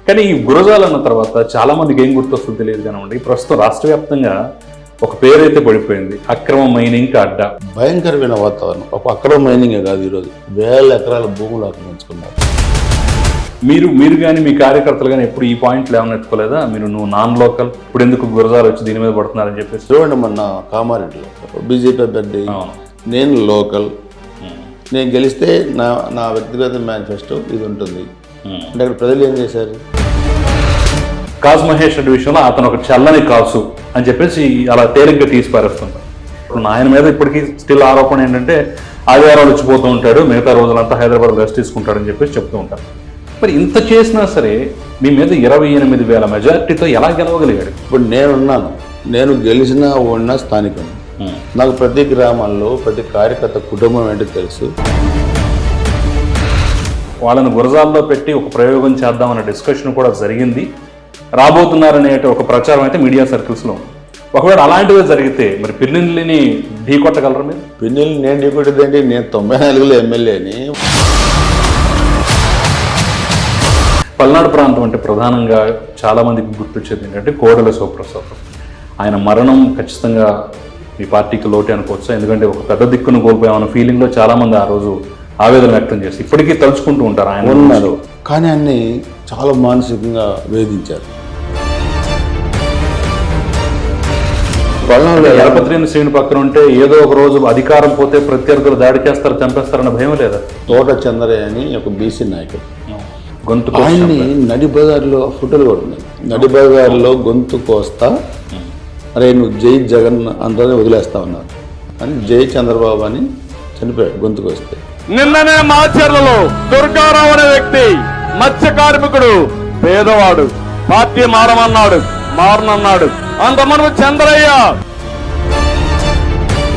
కానీ ఈ గురజాల అన్న తర్వాత చాలా మందికి ఏం గుర్తొస్తుందో తెలియదు కానివ్వండి, ప్రస్తుతం రాష్ట్ర వ్యాప్తంగా ఒక పేరైతే పడిపోయింది, అక్రమ మైనింగ్ అడ్డా. భయంకరమైన వాతావరణం. ఒక అక్రమ మైనింగే కాదు, ఈరోజు వేల ఎకరాల భూములు ఆక్రమించుకున్నారు. మీరు కానీ మీ కార్యకర్తలు కానీ ఎప్పుడు ఈ పాయింట్లు ఏమైనా ఎత్తుకోలేదా? నువ్వు నాన్ లోకల్, ఇప్పుడు ఎందుకు గురజాలు వచ్చి దీని మీద పడుతున్నారని చెప్పేసి? చూడండి, మొన్న కామారెడ్డిలో బీజేపీ అభ్యర్థి నేను లోకల్, నేను గెలిస్తే నా వ్యక్తిగత మేనిఫెస్టో ఇది ఉంటుంది అంటే అక్కడ ప్రజలు ఏం చేశారు? కాసు మహేష్ రెడ్డి విషయంలో అతను ఒక చల్లని కాసు అని చెప్పేసి అలా తేలిగ్గా తీసి పారేస్తుంటారు. ఇప్పుడు ఆయన మీద ఇప్పటికీ స్టిల్ ఆరోపణ ఏంటంటే ఆదివారాలు వచ్చిపోతూ ఉంటాడు, మిగతా రోజులంతా హైదరాబాద్ రెస్ట్ తీసుకుంటాడని చెప్పేసి చెప్తూ ఉంటారు. మరి ఇంత చేసినా సరే మీ మీద 28,000 మెజారిటీతో ఎలా గెలవగలిగాడు? ఇప్పుడు నేనున్నాను, నేను గెలిచినా ఉన్న స్థానికుని, నాకు ప్రతి గ్రామాల్లో ప్రతి కార్యకర్త కుటుంబం ఏంటో తెలుసు. వాళ్ళని గురజాల్లో పెట్టి ఒక ప్రయోగం చేద్దామన్న డిస్కషన్ కూడా జరిగింది, రాబోతున్నారనే ఒక ప్రచారం అయితే మీడియా సర్కిల్స్లో ఉంది. ఒకవేళ అలాంటివే జరిగితే మరి పిన్నెల్లిని ఢీ కొట్టగలరు మీరు? పిన్నెల్లి నేను ఢీ కొట్టేదేంటి? నేను 94లో ఎమ్మెల్యేని. పల్నాడు ప్రాంతం అంటే ప్రధానంగా చాలామందికి గుర్తొచ్చేది ఏంటంటే కోడెల శివప్రసాద్. ఆయన మరణం ఖచ్చితంగా మీ పార్టీకి లోటే అనుకోవచ్చు, ఎందుకంటే ఒక పెద్ద దిక్కును కోల్పోయామన్న ఫీలింగ్లో చాలామంది ఆ రోజు ఆవేదన వ్యక్తం చేసి ఇప్పటికీ తలుచుకుంటూ ఉంటారు. ఆయన ఉన్నారు, కానీ అన్ని చాలా మానసికంగా వేధించారు. ఎలపత్రిని శ్రేణి పక్కన ఉంటే ఏదో ఒక రోజు అధికారం పోతే ప్రత్యర్థులు దాడి చేస్తారు, చంపేస్తారన్న భయం లేదా? తోట చంద్రయ్య అని ఒక బీసీ నాయకుడు, గొంతు ఆయన్ని నడి బజార్లో ఫోటోలు కూడా ఉన్నాయి. నడి బజార్లో గొంతు కోస్తా, అరే నువ్వు జై జగన్ అందరూ వదిలేస్తా ఉన్నారు అని జై చంద్రబాబు అని చనిపోయాడు గొంతుకు వస్తే. నిన్ననే మాచర్లలో దుర్గారావు అనే వ్యక్తి మత్స్య కార్మికుడు, పేదవాడు, పార్టీ మారనన్నాడు. అంతమంది చంద్రయ్య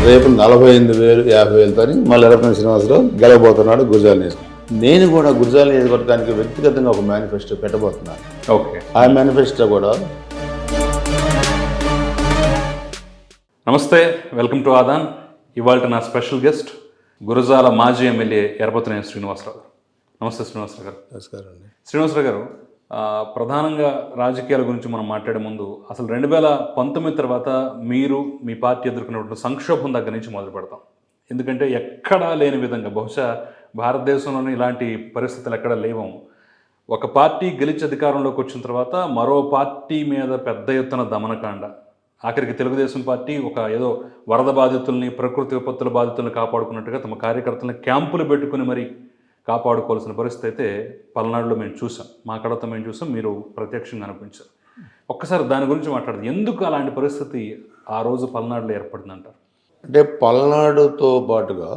రేపు 48,000 50,000తో మళ్ళీ ఎర్రపల్లి శ్రీనివాసరావు గెలవబోతున్నాడు గురజాల నియోజకవర్గం. నేను కూడా గురజాల నియోజకవర్గానికి వ్యక్తిగతంగా ఒక మేనిఫెస్టో పెట్టబోతున్నాను. ఓకే, ఆ మేనిఫెస్టో కూడా. నమస్తే, వెల్కమ్ టు ఆదాన్. ఇవాళ నా స్పెషల్ గెస్ట్ గురజాల మాజీ ఎమ్మెల్యే ఎర్రపతినేని శ్రీనివాసరావు. నమస్తే శ్రీనివాసరావు గారు. నమస్కారం అండి. శ్రీనివాసరావు గారు, ప్రధానంగా రాజకీయాల గురించి మనం మాట్లాడే ముందు అసలు 2019 తర్వాత మీరు మీ పార్టీ ఎదుర్కొన్నటువంటి సంక్షోభం దగ్గర నుంచి మొదలు పెడతాం. ఎందుకంటే ఎక్కడా లేని విధంగా, బహుశా భారతదేశంలోనే ఇలాంటి పరిస్థితులు ఎక్కడా లేవు. ఒక పార్టీ గెలిచి అధికారంలోకి వచ్చిన తర్వాత మరో పార్టీ మీద పెద్ద ఎత్తున దమనకాండ, ఆఖరికి తెలుగుదేశం పార్టీ ఏదో వరద బాధితుల్ని, ప్రకృతి విపత్తుల బాధితుల్ని కాపాడుకున్నట్టుగా తమ కార్యకర్తలను క్యాంపులు పెట్టుకుని మరి కాపాడుకోవాల్సిన పరిస్థితి అయితే పల్నాడులో మేము చూసాం, మా కడతో మేము చూసాం, మీరు ప్రత్యక్షంగా అనిపించారు. ఒక్కసారి దాని గురించి మాట్లాడదు, ఎందుకు అలాంటి పరిస్థితి ఆ రోజు పల్నాడులో ఏర్పడిందంటారు? అంటే పల్నాడుతో పాటుగా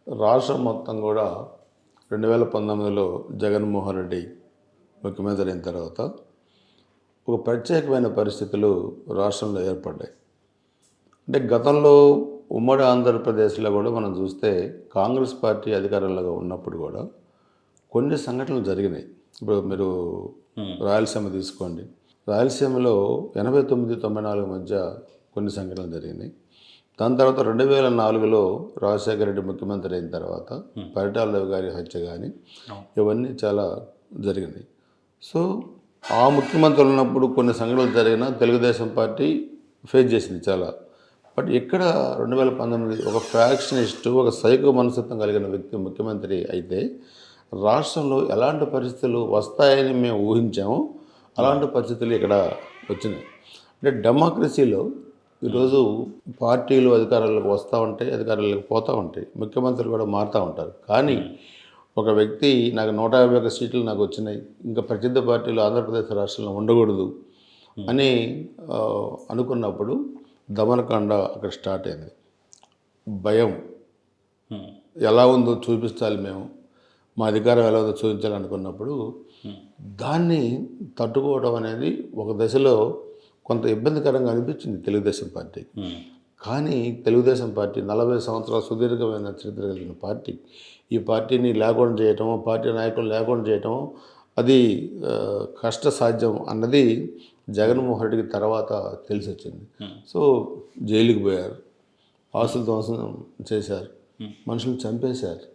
రాష్ట్రం మొత్తం కూడా 2019లో జగన్మోహన్ రెడ్డి ముఖ్యమంత్రి అయిన తర్వాత ఒక ప్రత్యేకమైన పరిస్థితులు రాష్ట్రంలో ఏర్పడ్డాయి. అంటే గతంలో ఉమ్మడి ఆంధ్రప్రదేశ్లో కూడా మనం చూస్తే కాంగ్రెస్ పార్టీ అధికారంలో ఉన్నప్పుడు కూడా కొన్ని సంఘటనలు జరిగినాయి. ఇప్పుడు మీరు రాయలసీమ తీసుకోండి, రాయలసీమలో 89-94 మధ్య కొన్ని సంఘటనలు జరిగినాయి. దాని తర్వాత 2004లో రాజశేఖర రెడ్డి ముఖ్యమంత్రి అయిన తర్వాత పరిటాల రవి గారి హత్య కానీ ఇవన్నీ చాలా జరిగినాయి. సో ఆ ముఖ్యమంత్రులు ఉన్నప్పుడు కొన్ని సంఘటనలు జరిగినా తెలుగుదేశం పార్టీ ఫేస్ చేసింది చాలా. బట్ ఇక్కడ 2019 ఒక ఫ్యాక్షనిస్టు, ఒక సైకో మనస్తత్వం కలిగిన వ్యక్తి ముఖ్యమంత్రి అయితే రాష్ట్రంలో ఎలాంటి పరిస్థితులు వస్తాయని మేము ఊహించామో అలాంటి పరిస్థితులు ఇక్కడ వచ్చినాయి. అంటే డెమోక్రసీలో ఈరోజు పార్టీలు అధికారాలకు వస్తూ ఉంటాయి, అధికారాలకు పోతూ ఉంటాయి, ముఖ్యమంత్రులు కూడా మారుతూ ఉంటారు. కానీ ఒక వ్యక్తి నాకు 151 సీట్లు నాకు వచ్చినాయి, ఇంకా ప్రసిద్ధ పార్టీలు ఆంధ్రప్రదేశ్ రాష్ట్రంలో ఉండకూడదు అని అనుకున్నప్పుడు దమనకాండ అక్కడ స్టార్ట్ అయింది. భయం ఎలా ఉందో చూపించాలి, మేము మా అధికారం ఎలా ఉందో చూపించాలనుకున్నప్పుడు దాన్ని తట్టుకోవడం అనేది ఒక దశలో కొంత ఇబ్బందికరంగా అనిపించింది తెలుగుదేశం పార్టీకి. కానీ తెలుగుదేశం పార్టీ 40 సంవత్సరాల సుదీర్ఘమైన చరిత్ర కలిగిన పార్టీ, ఈ పార్టీని లేకుండా చేయటము, పార్టీ నాయకులు లేకుండా చేయటము అది కష్టసాధ్యం అన్నది జగన్మోహన్ రెడ్డికి తర్వాత తెలిసి వచ్చింది. సో జైలుకి పోయారు, ఆస్తులు ధ్వంసం చేశారు, మనుషులు చంపేశారు,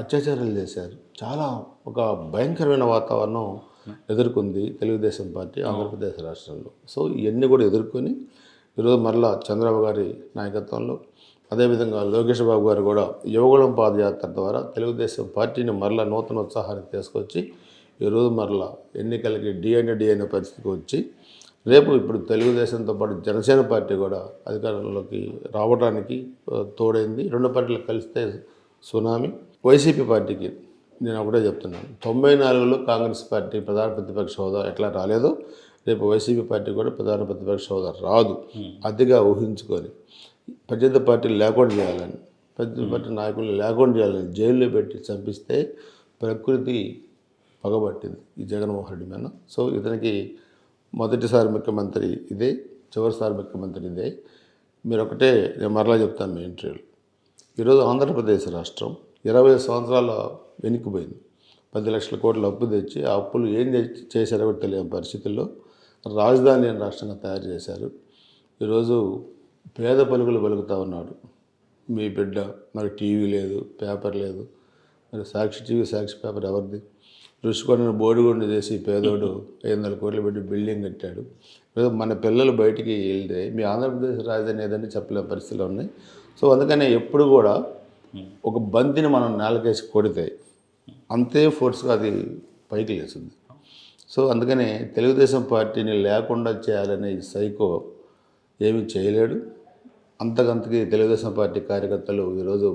అత్యాచారాలు చేశారు. చాలా ఒక భయంకరమైన వాతావరణం ఎదుర్కొంది తెలుగుదేశం పార్టీ ఆంధ్రప్రదేశ్ రాష్ట్రంలో. సో ఇవన్నీ కూడా ఎదుర్కొని ఈరోజు మరలా చంద్రబాబు గారి నాయకత్వంలో, అదేవిధంగా లోకేష్ బాబు గారు కూడా యువగళం పాదయాత్ర ద్వారా తెలుగుదేశం పార్టీని మరలా నూతన ఉత్సాహానికి తీసుకొచ్చి ఈరోజు మరలా ఎన్నికలకి డి అనే పరిస్థితికి వచ్చి రేపు ఇప్పుడు తెలుగుదేశంతో పాటు జనసేన పార్టీ కూడా అధికారంలోకి రావడానికి తోడైంది. రెండు పార్టీలు కలిస్తే సునామీ. వైసీపీ పార్టీకి నేను ఒకటే చెప్తున్నాను, 94లో కాంగ్రెస్ పార్టీ ప్రధాన ప్రతిపక్ష హోదా ఎట్లా రాలేదో రేపు వైసీపీ పార్టీ కూడా ప్రధాన ప్రతిపక్ష హోదా రాదు. అతిగా ఊహించుకొని ప్రత్యర్థి పార్టీలు లేకుండా చేయాలని, ప్రత్యర్థి పార్టీ నాయకులు లేకుండా చేయాలని జైల్లో పెట్టి చంపిస్తే ప్రకృతి పగబట్టింది ఈ జగన్మోహన్ రెడ్డి మీద. సో ఇతనికి మొదటిసారి ముఖ్యమంత్రి ఇదే, చివరిసారి ముఖ్యమంత్రి ఇదే. మీరు ఒకటే నేను మరలా చెప్తాను మీ ఇంటర్వ్యూలో, ఈరోజు ఆంధ్రప్రదేశ్ రాష్ట్రం 20 సంవత్సరాల వెనుక్కుపోయింది. 10 లక్షల కోట్ల అప్పు తెచ్చి ఆ అప్పులు ఏం చేశారో కూడా తెలియని పరిస్థితుల్లో రాజధాని అనే రాష్ట్రంగా తయారు చేశారు. ఈరోజు పేద పలుకులు పలుకుతూ ఉన్నాడు మీ బిడ్డ. మరి టీవీ లేదు, పేపర్ లేదు. మరి సాక్షి టీవీ, సాక్షి పేపర్ ఎవరిది? రుషికొండను బోడిగుండు చేసి పేదోడు 500 కోట్లు పెట్టి బిల్డింగ్ కట్టాడు. ఈరోజు మన పిల్లలు బయటికి వెళ్తే మీ ఆంధ్రప్రదేశ్ రాజధాని ఏదంటే చెప్పలేని పరిస్థితులు ఉన్నాయి. సో అందుకనే ఎప్పుడు కూడా ఒక బంతిని మనం నేలకేసి కొడితే అంతే ఫోర్స్గా అది పైకి లేస్తుంది. సో అందుకనే తెలుగుదేశం పార్టీని లేకుండా చేయాలనే ఈ సైకో ఏమీ చేయలేడు. అంతకంతకి తెలుగుదేశం పార్టీ కార్యకర్తలు ఈరోజు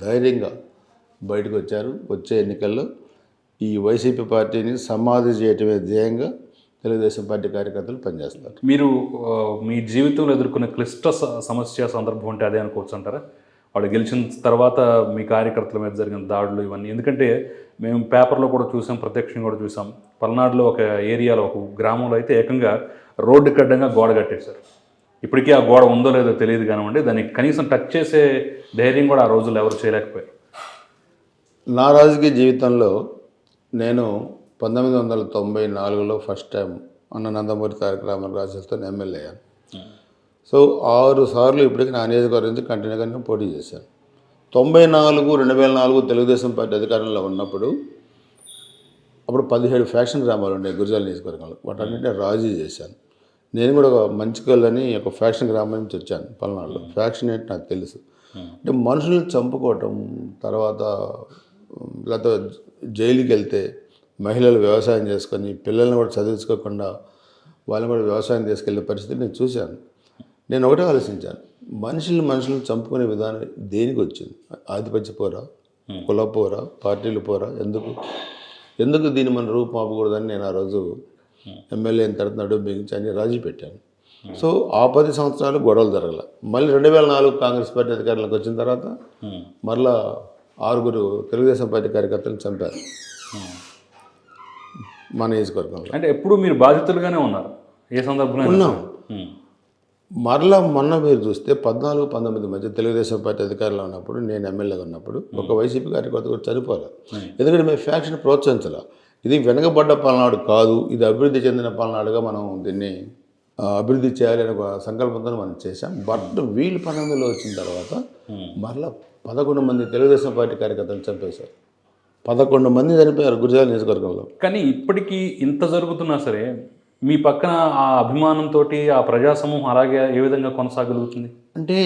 ధైర్యంగా బయటకు వచ్చారు. వచ్చే ఎన్నికల్లో ఈ వైసీపీ పార్టీని సమాధి చేయటమే ధ్యేయంగా తెలుగుదేశం పార్టీ కార్యకర్తలు పనిచేస్తారు. మీరు మీ జీవితంలో ఎదుర్కొన్న క్లిష్ట సమస్య సందర్భం ఉంటే అదే అనుకోవచ్చు అంటారా? వాడు గెలిచిన తర్వాత మీ కార్యకర్తల మీద జరిగిన దాడులు ఇవన్నీ, ఎందుకంటే మేము పేపర్లో కూడా చూసాం, ప్రత్యక్షంగా కూడా చూసాం. పల్నాడులో ఒక ఏరియాలో ఒక గ్రామంలో అయితే ఏకంగా రోడ్డు కడ్డంగా గోడ కట్టేశారు. ఇప్పటికీ ఆ గోడ ఉందో లేదో తెలియదు కానివ్వండి, దాన్ని కనీసం టచ్ చేసే ధైర్యం కూడా ఆ రోజుల్లో ఎవరు చేయలేకపోయారు. నా రాజకీయ జీవితంలో నేను 1994లో ఫస్ట్ టైం అన్న నందమూరి తారక రామారావుతో ఎమ్మెల్యే అయ్యాను. సో 6 సార్లు ఇప్పటికీ నా నియోజకవర్గం నుంచి కంటిన్యూగా పోటీ చేశాను. 94, 2004 తెలుగుదేశం పార్టీ అధికారంలో ఉన్నప్పుడు అప్పుడు 17 ఫ్యాక్షన్ గ్రామాలు ఉన్నాయి గురజాల నియోజకవర్గంలో. వాటన్నింటినీ రాజీ చేశాను. నేను కూడా ఒక మంచికల్లని ఒక ఫ్యాక్షన్ గ్రామం నుంచి వచ్చాను పల్నాడులో. ఫ్యాక్షన్ ఏంటి నాకు తెలుసు. అంటే మనుషుల్ని చంపుకోవటం, తర్వాత లేకపోతే జైలుకి వెళ్తే మహిళలు వ్యవసాయం చేసుకొని పిల్లల్ని కూడా చదివించుకోకుండా వాళ్ళని కూడా వ్యవసాయం తీసుకెళ్లే పరిస్థితి నేను చూశాను. నేను ఒకటే ఆలోచించాను, మనుషులను చంపుకునే విధానం దేనికి వచ్చింది? ఆధిపత్య పోరా, కుల పోరా, పార్టీలు పోరా? ఎందుకు దీన్ని మన రూపుమాపకూడదని నేను ఆ రోజు ఎమ్మెల్యే అయిన తర్వాత నడుము బిగించి అన్ని రాజీ పెట్టాను. సో ఆ 10 సంవత్సరాలు గొడవలు జరగల. మళ్ళీ 2004 కాంగ్రెస్ పార్టీ అధికారంలోకి వచ్చిన తర్వాత మరలా 6 తెలుగుదేశం పార్టీ కార్యకర్తలను చంపారు మా నియోజకవర్గంలో. అంటే ఎప్పుడు మీరు బాధితులుగానే ఉన్నారు? ఏ సందర్భంలో ఉన్నాం. మరలా మొన్న మీరు చూస్తే 14-19 మధ్య తెలుగుదేశం పార్టీ అధికారంలో ఉన్నప్పుడు, నేను ఎమ్మెల్యేగా ఉన్నప్పుడు ఒక వైసీపీ కార్యకర్త కూడా చనిపోలే. ఎందుకంటే మేము ఫ్యాక్షన్ ప్రోత్సహించాల. ఇది వెనకబడ్డ పల్నాడు కాదు, ఇది అభివృద్ధి చెందిన పల్నాడుగా మనం దీన్ని అభివృద్ధి చేయాలి అనే ఒక సంకల్పంతో మనం చేశాం. బట్ వీళ్ళు 19లో వచ్చిన తర్వాత మరలా 11 మంది తెలుగుదేశం పార్టీ కార్యకర్తలు చంపేశారు. 11 మంది చనిపోయారు గురజాల నియోజకవర్గంలో. కానీ ఇప్పటికీ ఇంత జరుగుతున్నా సరే మీ పక్కన ఆ అభిమానంతో ఆ ప్రజా సమూహం అలాగే ఏ విధంగా కొనసాగలుగుతుంది? అంటే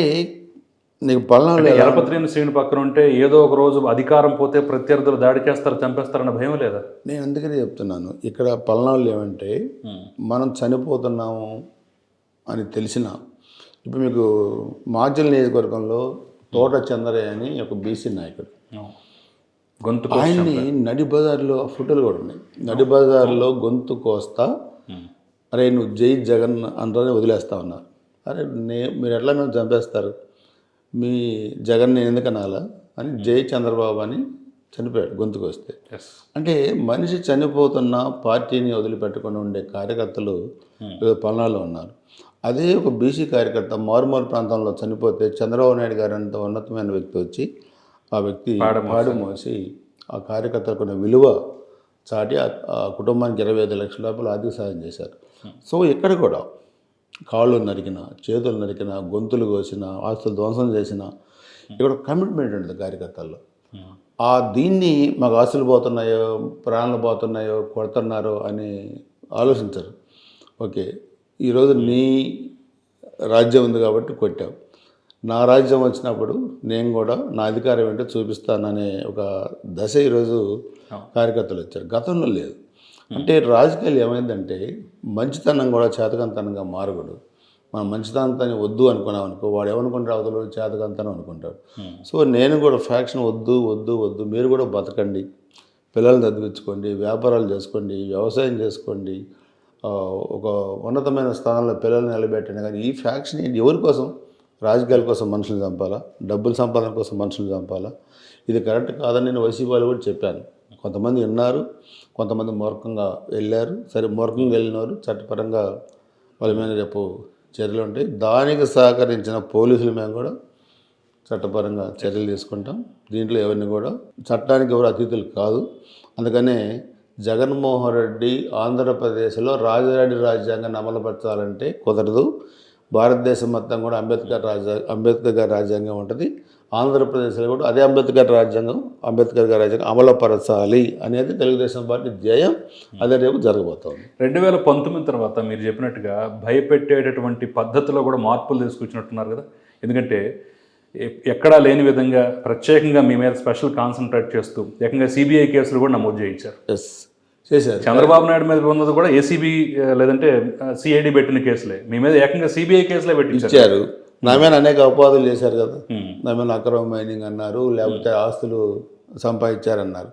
నీకు పల్నాడు ఎరపత్రిని శ్రేణి పక్కన ఉంటే ఏదో ఒక రోజు అధికారం పోతే ప్రత్యర్థులు దాడి చేస్తారు, చంపేస్తారన్న భయం లేదా? నేను అందుకనే చెప్తున్నాను, ఇక్కడ పల్నాడులో ఏమంటే మనం చనిపోతున్నాము అని తెలిసిన, ఇప్పుడు మీకు మాజల్ నియోజకవర్గంలో తోట చంద్రయ్య అని ఒక బీసీ నాయకుడు, గొంతు ఆయన్ని నడి బజార్లో ఫోటోలు కూడా ఉన్నాయి. నడి బజార్లో గొంతు కోస్తా, అరే నువ్వు జై జగన్ అందరూ వదిలేస్తా ఉన్నారు. అరే మీరు ఎట్లా నన్ను చంపేస్తారు, మీ జగన్ నేను ఎందుకు అనాలా అని జై చంద్రబాబు అని చనిపోయాడు గొంతుకు వస్తే. అంటే మనిషి చనిపోతున్న పార్టీని వదిలిపెట్టకుండా ఉండే కార్యకర్తలు పల్నాడులో ఉన్నారు. అదే ఒక బీసీ కార్యకర్త మారుమూల ప్రాంతంలో చనిపోతే చంద్రబాబు నాయుడు గారు అంత ఉన్నతమైన వ్యక్తి వచ్చి ఆ వ్యక్తి పాడు మోసి ఆ కార్యకర్తలకు ఉన్న విలువ చాటి ఆ కుటుంబానికి 25 లక్షల రూపాయలు ఆర్థిక సాయం చేశారు. సో ఇక్కడ కూడా కాళ్ళు నరికిన, చేతులు నరికిన, గొంతులు కోసిన, ఆస్తులు ధ్వంసం చేసిన, ఇక్కడ కమిట్మెంట్ ఉంటుంది కార్యకర్తల్లో. దీన్ని మాకు ఆస్తులు పోతున్నాయో ప్రాణాలు పోతున్నాయో కొడుతున్నారో అని ఆలోచించరు. ఓకే, ఈరోజు నీ రాజ్యం ఉంది కాబట్టి కొట్టావు, నా రాజ్యం వచ్చినప్పుడు నేను కూడా నా అధికారం ఏంటో చూపిస్తాననే ఒక దశ ఈరోజు కార్యకర్తలు వచ్చారు. గతంలో లేదు. అంటే రాజకీయాలు ఏమైందంటే మంచితనం కూడా చేతకంతనంగా మారకూడదు. మనం మంచితనాన్ని వద్దు అనుకున్నాం అనుకో, వాడు ఏమనుకుంటారు, అవతల చేతకంతనం అనుకుంటాడు. సో నేను కూడా ఫ్యాక్షన్ వద్దు వద్దు వద్దు, మీరు కూడా బతకండి, పిల్లలు చదివించుకోండి, వ్యాపారాలు చేసుకోండి, వ్యవసాయం చేసుకోండి, ఒక ఉన్నతమైన స్థానంలో పిల్లల్ని నిలబెట్టండి. కానీ ఈ ఫ్యాక్షన్ ఎవరి కోసం? రాజకీయాల కోసం మనుషులు చంపాలా, డబ్బుల సంపాదన కోసం మనుషులు చంపాలా? ఇది కరెక్ట్ కాదని నేను వైసీపీ వాళ్ళు కూడా చెప్పాను. కొంతమంది విన్నారు, కొంతమంది మూర్ఖంగా వెళ్ళారు. సరే, మూర్ఖంగా వెళ్ళినారు, చట్టపరంగా వాళ్ళ మీద రేపు చర్యలు ఉంటాయి. దానికి సహకరించిన పోలీసుల మీద కూడా చట్టపరంగా చర్యలు తీసుకుంటాం. దీంట్లో ఎవరిని కూడా, చట్టానికి ఎవరు అతిథులు కాదు. అందుకనే జగన్మోహన్ రెడ్డి ఆంధ్రప్రదేశ్లో రాజారెడ్డి రాజ్యాంగాన్ని అమలుపరచాలంటే కుదరదు. భారతదేశం మొత్తం కూడా అంబేద్కర్ గారి రాజ్యాంగం ఉంటుంది. ఆంధ్రప్రదేశ్లో కూడా అదే అంబేద్కర్ గారి రాజ్యాంగం అమలుపరచాలి అనేది తెలుగుదేశం పార్టీ ధ్యేయం. అదే రేపు జరగబోతోంది. 2019 తర్వాత మీరు చెప్పినట్టుగా భయపెట్టేటటువంటి పద్ధతిలో కూడా మార్పులు తీసుకొచ్చినట్టున్నారు కదా. ఎందుకంటే ఎక్కడా లేని విధంగా ప్రత్యేకంగా మీ మీద స్పెషల్ కాన్సన్ట్రేట్ చేస్తూ ఏకంగా సిబిఐ కేసులు కూడా నమోదు చేయించారు. ఎస్, చేశారు. చంద్రబాబు నాయుడు మీద ఉన్నది కూడా ఏసీబీ లేదంటే సిఐడి పెట్టిన కేసులే, మీ మీద ఏకంగా సిబిఐ కేసులే పెట్టించారు. నా మీద అనేక అపవాదులు చేశారు కదా. నా మీద అక్రమ మైనింగ్ అన్నారు, లేకపోతే ఆస్తులు సంపాదించారన్నారు.